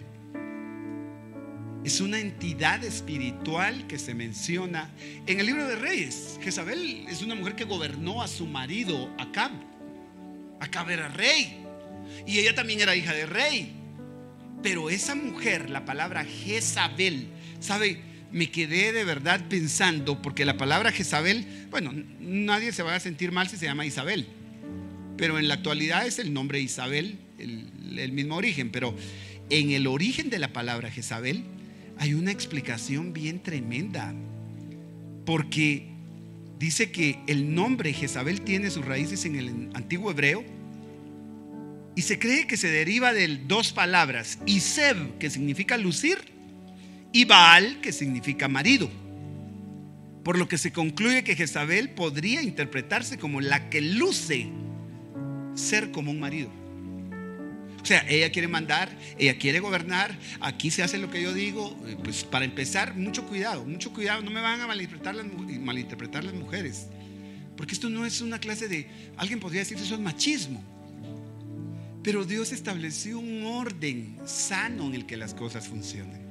Es una entidad espiritual que se menciona en el libro de Reyes. Jezabel es una mujer que gobernó a su marido Acab. Acab era rey y ella también era hija de rey. Pero esa mujer, la palabra Jezabel, ¿sabe? Me quedé de verdad pensando, porque la palabra Jezabel, bueno, nadie se va a sentir mal si se llama Isabel, pero en la actualidad es el nombre Isabel, el mismo origen. Pero en el origen de la palabra Jezabel hay una explicación bien tremenda, porque dice que el nombre Jezabel tiene sus raíces en el antiguo hebreo y se cree que se deriva de dos palabras: Iseb, que significa lucir, y Baal, que significa marido. Por lo que se concluye que Jezabel podría interpretarse como la que luce ser como un marido. O sea, ella quiere mandar, ella quiere gobernar. Aquí se hace lo que yo digo. Pues para empezar, mucho cuidado, no me van a malinterpretar las mujeres, porque esto no es una clase de, alguien podría decir eso es machismo, pero Dios estableció un orden sano en el que las cosas funcionen.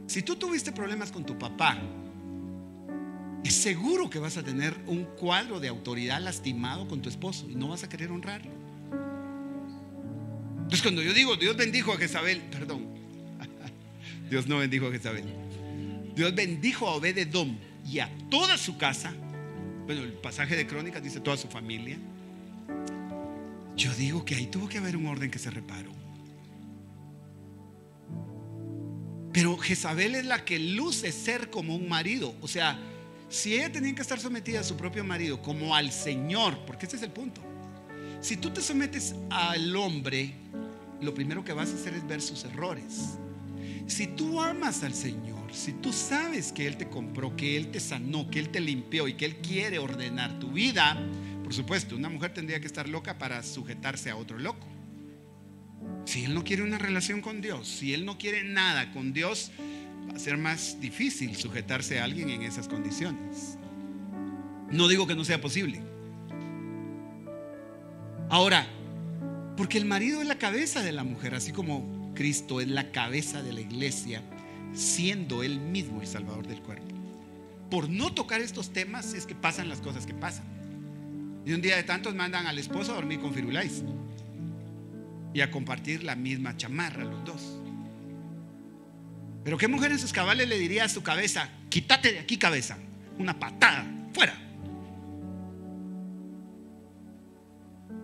Si tú tuviste problemas con tu papá, es seguro que vas a tener un cuadro de autoridad lastimado con tu esposo y no vas a querer honrarlo. Entonces, cuando yo digo Dios bendijo a Jezabel, perdón, Dios no bendijo a Jezabel, Dios bendijo a Obed-Edom y a toda su casa. Bueno, el pasaje de Crónicas dice toda su familia. Yo digo que ahí tuvo que haber un orden que se reparó. Pero Jezabel es la que luce ser como un marido. O sea, si ella tenía que estar sometida a su propio marido como al Señor, porque ese es el punto. Si tú te sometes al hombre, lo primero que vas a hacer es ver sus errores. Si tú amas al Señor, si tú sabes que Él te compró, que Él te sanó, que Él te limpió y que Él quiere ordenar tu vida, por supuesto, una mujer tendría que estar loca para sujetarse a otro loco. Si él no quiere una relación con Dios, si él no quiere nada con Dios, va a ser más difícil sujetarse a alguien en esas condiciones. No digo que no sea posible. Ahora, porque el marido es la cabeza de la mujer, así como Cristo es la cabeza de la iglesia, siendo él mismo el salvador del cuerpo. Por no tocar estos temas es que pasan las cosas que pasan. Y un día de tantos mandan al esposo a dormir con Firulais y a compartir la misma chamarra los dos. Pero ¿qué mujer en sus cabales le diría a su cabeza: quítate de aquí, cabeza, una patada, fuera?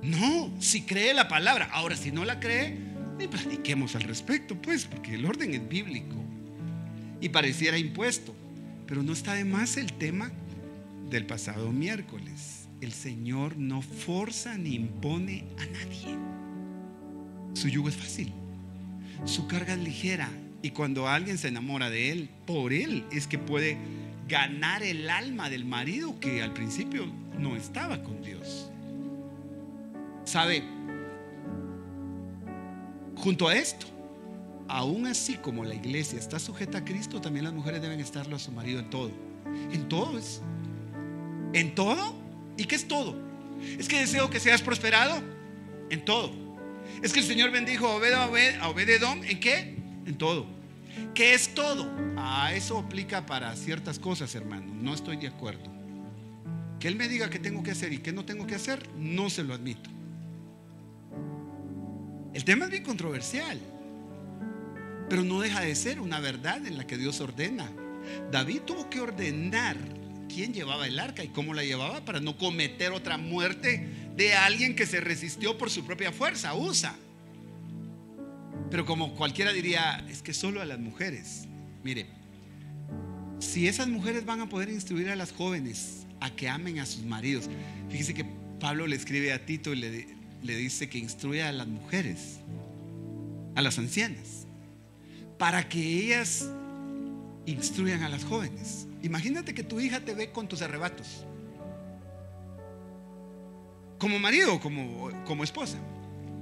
No, si cree la palabra. Ahora, si no la cree, ni platiquemos al respecto, pues, porque el orden es bíblico y pareciera impuesto. Pero no está de más el tema del pasado miércoles. El Señor no forza ni impone a nadie. Su yugo es fácil, su carga es ligera. Y cuando alguien se enamora de Él, por Él es que puede ganar el alma del marido que al principio no estaba con Dios. ¿Sabe? Junto a esto, aún así como la iglesia está sujeta a Cristo, también las mujeres deben estarlo a su marido en todo. En todo es. ¿En todo? ¿Y qué es todo? ¿Es que deseo que seas prosperado? En todo. ¿Es que el Señor bendijo a Obed-Edom? ¿En qué? En todo. ¿Qué es todo? Eso aplica para ciertas cosas, hermano. No estoy de acuerdo. Que Él me diga qué tengo que hacer y qué no tengo que hacer, no se lo admito. El tema es bien controversial, pero no deja de ser una verdad en la que Dios ordena. David tuvo que ordenar quién llevaba el arca y cómo la llevaba para no cometer otra muerte de alguien que se resistió por su propia fuerza, Usa. Pero como cualquiera diría, es que solo a las mujeres. Mire, si esas mujeres van a poder instruir a las jóvenes a que amen a sus maridos. Fíjese que Pablo le escribe a Tito y le dice que instruya a las mujeres, a las ancianas, para que ellas instruyan a las jóvenes. Imagínate que tu hija te ve con tus arrebatos, como marido, como esposa.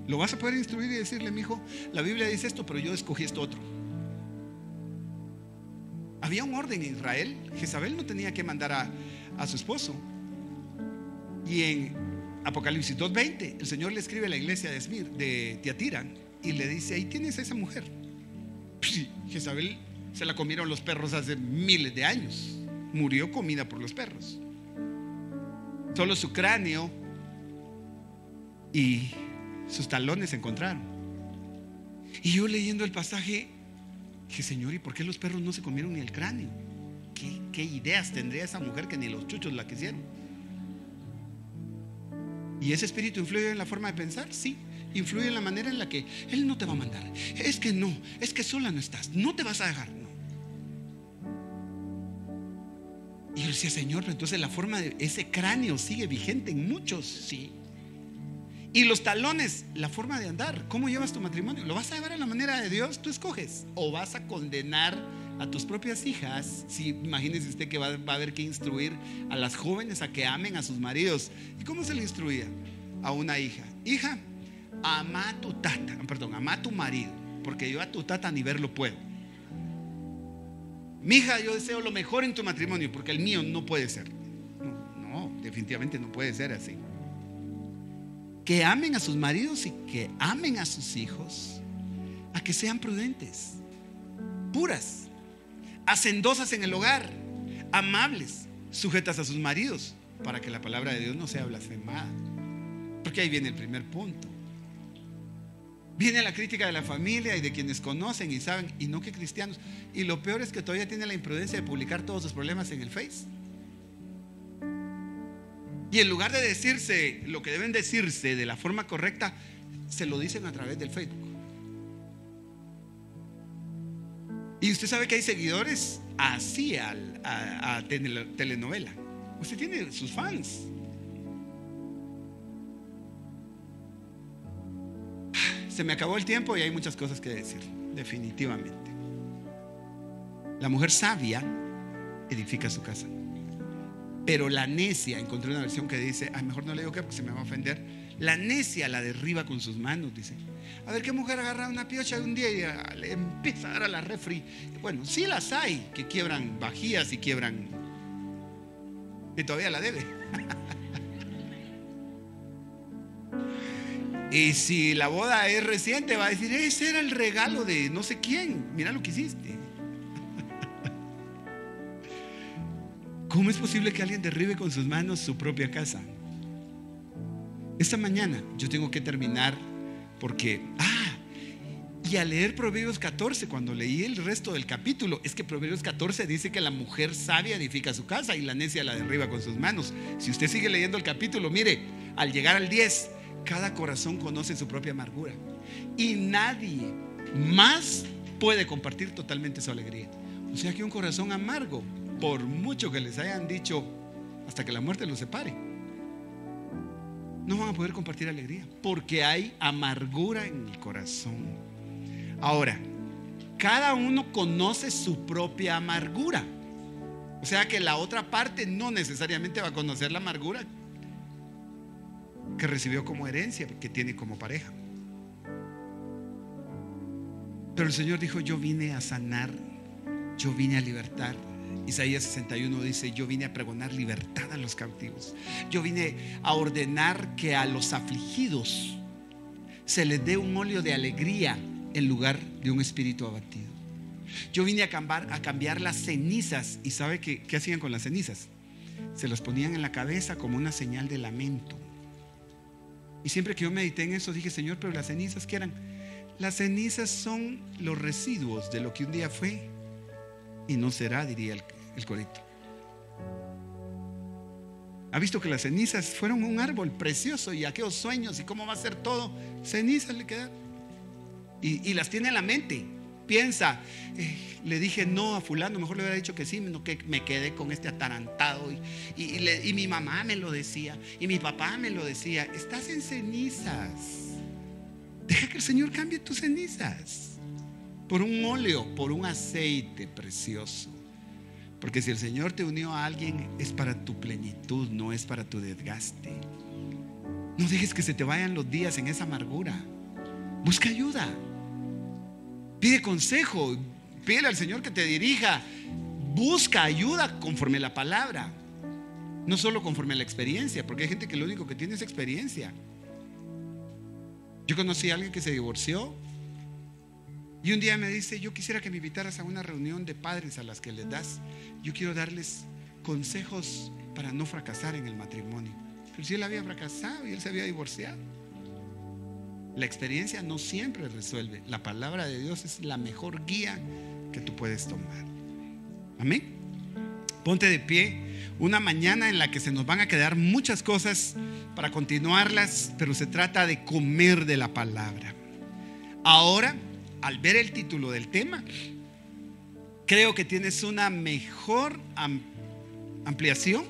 Lo vas a poder instruir y decirle: mi hijo, la Biblia dice esto, pero yo escogí esto otro. Había un orden en Israel. Jezabel no tenía que mandar a su esposo. Y en Apocalipsis 2:20 el Señor le escribe a la iglesia de Tiatira y le dice: ahí tienes a esa mujer. Sí, Jezabel se la comieron los perros hace miles de años. Murió comida por los perros. Solo su cráneo y sus talones se encontraron. Y yo leyendo el pasaje dije: Señor, ¿y por qué los perros no se comieron ni el cráneo? ¿Qué ideas tendría esa mujer que ni los chuchos la quisieron? ¿Y ese espíritu influye en la forma de pensar? Sí, influye en la manera en la que Él no te va a mandar. Es que no, es que sola no estás, no te vas a dejar, no. Y yo decía: Señor, pero entonces la forma de ese cráneo sigue vigente en muchos, sí. Y los talones, la forma de andar. ¿Cómo llevas tu matrimonio? ¿Lo vas a llevar a la manera de Dios? Tú escoges. ¿O vas a condenar a tus propias hijas? Si imagínese usted que va a haber que instruir a las jóvenes a que amen a sus maridos. ¿Y cómo se le instruía a una hija? Hija, ama a tu ama a tu marido, porque yo a tu tata ni verlo puedo. Mija, yo deseo lo mejor en tu matrimonio, porque el mío no puede ser. No, definitivamente no puede ser así. Que amen a sus maridos y que amen a sus hijos, a que sean prudentes, puras, hacendosas en el hogar, amables, sujetas a sus maridos, para que la palabra de Dios no sea blasfemada. Porque ahí viene el primer punto. Viene la crítica de la familia y de quienes conocen y saben, y no que cristianos. Y lo peor es que todavía tienen la imprudencia de publicar todos sus problemas en el Face. Y en lugar de decirse lo que deben decirse de la forma correcta, se lo dicen a través del Facebook. Y usted sabe que hay seguidores así a telenovela. Usted tiene sus fans. Se me acabó el tiempo y hay muchas cosas que decir, definitivamente. La mujer sabia edifica su casa, pero la necia, encontré una versión que dice: mejor no le digo qué porque se me va a ofender. La necia la derriba con sus manos, dice. A ver, ¿qué mujer agarra una piocha de un día y le empieza a dar a la refri? Bueno, sí las hay que quiebran vajillas y quiebran, y todavía la debe. Y si la boda es reciente, va a decir: ese era el regalo de no sé quién, mira lo que hiciste. ¿Cómo es posible que alguien derribe con sus manos su propia casa? Esta mañana yo tengo que terminar porque, y al leer Proverbios 14, cuando leí el resto del capítulo, es que Proverbios 14 dice que la mujer sabia edifica su casa y la necia la derriba con sus manos. Si usted sigue leyendo el capítulo, mire, al llegar al 10, cada corazón conoce su propia amargura y nadie más puede compartir totalmente su alegría. O sea que un corazón amargo, por mucho que les hayan dicho hasta que la muerte los separe, no van a poder compartir alegría porque hay amargura en el corazón. Ahora, cada uno conoce su propia amargura. O sea que la otra parte no necesariamente va a conocer la amargura que recibió como herencia, que tiene como pareja. Pero el Señor dijo: yo vine a sanar, yo vine a libertar. Isaías 61 dice: yo vine a pregonar libertad a los cautivos. Yo vine a ordenar que a los afligidos se les dé un óleo de alegría en lugar de un espíritu abatido. Yo vine a cambiar las cenizas. ¿Y sabe qué hacían con las cenizas? Se las ponían en la cabeza como una señal de lamento. Y siempre que yo medité en eso dije: Señor, pero las cenizas, ¿qué eran? Las cenizas son los residuos de lo que un día fue y no será, diría el corito. ¿Ha visto que las cenizas fueron un árbol precioso y aquellos sueños y cómo va a ser todo? Cenizas le quedaron. Y las tiene en la mente. Piensa, le dije no a fulano, mejor le hubiera dicho que sí, no que me quedé con este atarantado. Y mi mamá me lo decía, y mi papá me lo decía. Estás en cenizas. Deja que el Señor cambie tus cenizas por un óleo, por un aceite precioso. Porque si el Señor te unió a alguien, es para tu plenitud, no es para tu desgaste. No dejes que se te vayan los días en esa amargura. Busca ayuda. Pide consejo. Pídele al Señor que te dirija. Busca ayuda conforme a la palabra, no solo conforme a la experiencia, porque hay gente que lo único que tiene es experiencia. Yo conocí a alguien que se divorció y un día me dice: yo quisiera que me invitaras a una reunión de padres a las que les das. Yo quiero darles consejos para no fracasar en el matrimonio. Pero si él había fracasado y él se había divorciado. La experiencia no siempre resuelve. La palabra de Dios es la mejor guía que tú puedes tomar. Amén. Ponte de pie. Una mañana en la que se nos van a quedar muchas cosas para continuarlas, pero se trata de comer de la palabra. Ahora, al ver el título del tema, creo que tienes una mejor ampliación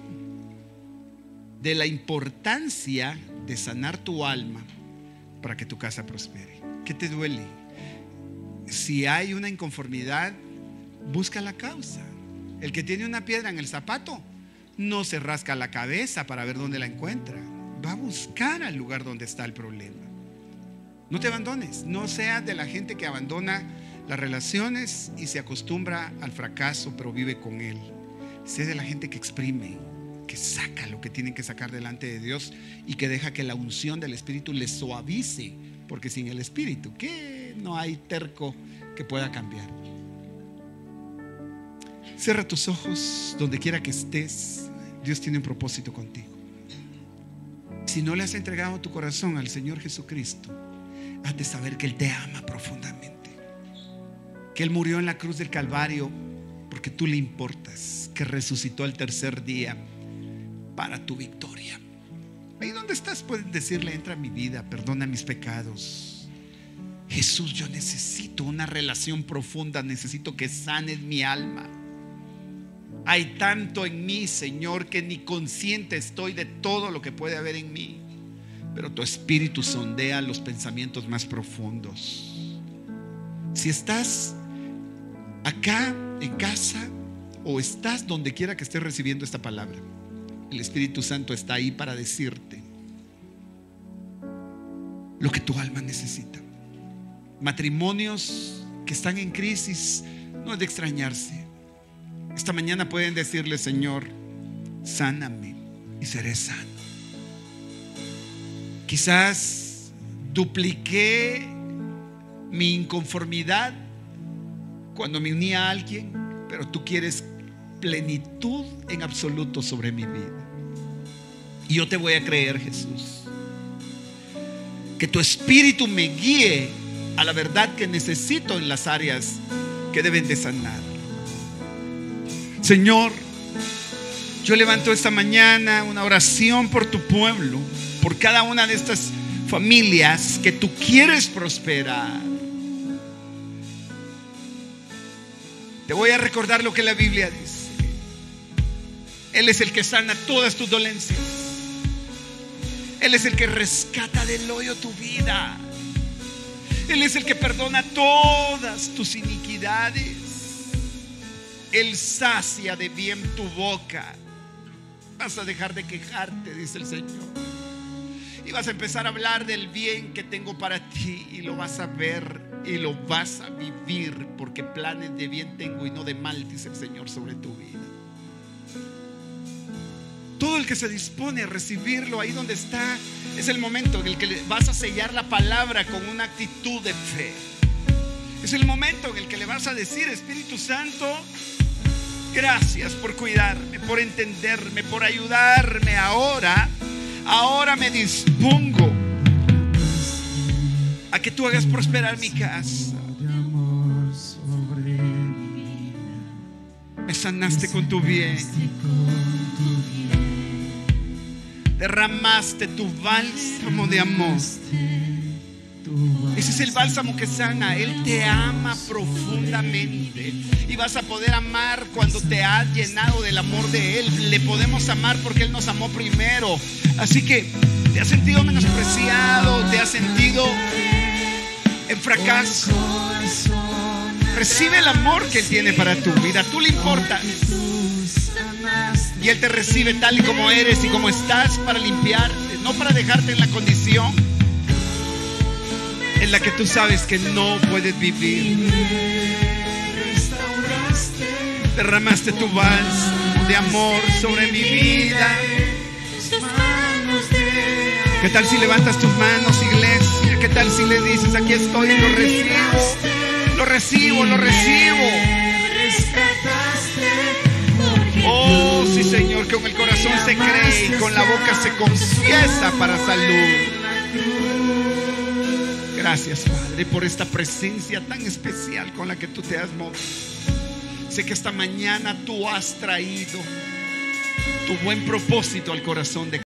de la importancia de sanar tu alma para que tu casa prospere. ¿Qué te duele? Si hay una inconformidad, busca la causa. El que tiene una piedra en el zapato no se rasca la cabeza para ver dónde la encuentra. Va a buscar al lugar donde está el problema. No te abandones. No seas de la gente que abandona las relaciones y se acostumbra al fracaso, pero vive con él. Sé de la gente que exprime, que saca lo que tienen que sacar delante de Dios y que deja que la unción del Espíritu les suavice, porque sin el Espíritu, ¿qué? No hay terco que pueda cambiar. Cierra tus ojos. Donde quiera que estés, Dios tiene un propósito contigo. Si no le has entregado tu corazón al Señor Jesucristo, has de saber que Él te ama profundamente, que Él murió en la cruz del Calvario porque tú le importas, que resucitó al tercer día para tu victoria. Ahí donde estás puedes decirle: entra a mi vida, perdona mis pecados. Jesús, yo necesito una relación profunda, necesito que sanes mi alma. Hay tanto en mí, Señor, que ni consciente estoy de todo lo que puede haber en mí, pero tu Espíritu sondea los pensamientos más profundos. Si estás acá en casa o estás donde quiera que estés recibiendo esta palabra, el Espíritu Santo está ahí para decirte lo que tu alma necesita. Matrimonios que están en crisis, no es de extrañarse. Esta mañana pueden decirle: Señor, sáname y seré sano. Quizás dupliqué mi inconformidad cuando me uní a alguien, pero tú quieres plenitud en absoluto sobre mi vida. Y yo te voy a creer, Jesús. Que tu espíritu me guíe a la verdad que necesito en las áreas que deben de sanar. Señor, yo levanto esta mañana una oración por tu pueblo, por cada una de estas familias que tú quieres prosperar. Te voy a recordar lo que la Biblia dice. Él es el que sana todas tus dolencias. Él es el que rescata del hoyo tu vida. Él es el que perdona todas tus iniquidades. Él sacia de bien tu boca. Vas a dejar de quejarte, dice el Señor, y vas a empezar a hablar del bien que tengo para ti, y lo vas a ver y lo vas a vivir, porque planes de bien tengo y no de mal, dice el Señor, sobre tu vida. Todo el que se dispone a recibirlo ahí donde está, es el momento en el que vas a sellar la palabra con una actitud de fe. Es el momento en el que le vas a decir: Espíritu Santo, gracias por cuidarme, por entenderme, por ayudarme. Ahora me dispongo a que tú hagas prosperar mi casa. Me sanaste con tu bien. Derramaste tu bálsamo de amor. Ese es el bálsamo que sana. Él te ama profundamente, y vas a poder amar cuando te has llenado del amor de Él. Le podemos amar porque Él nos amó primero. Así que te has sentido menospreciado, te has sentido en fracaso. Recibe el amor que Él tiene para tu vida. Tú le importas, y Él te recibe tal y como eres y como estás, para limpiarte, no para dejarte en la condición en la que tú sabes que no puedes vivir. Derramaste tu bálsamo de amor sobre mi vida. ¿Qué tal si levantas tus manos, iglesia? ¿Qué tal si le dices: aquí estoy, lo recibo, lo recibo, lo recibo? Oh, sí, Señor, que con el corazón se cree y con la boca se confiesa para salud. Gracias, Padre, por esta presencia tan especial con la que tú te has movido. Sé que esta mañana tú has traído tu buen propósito al corazón de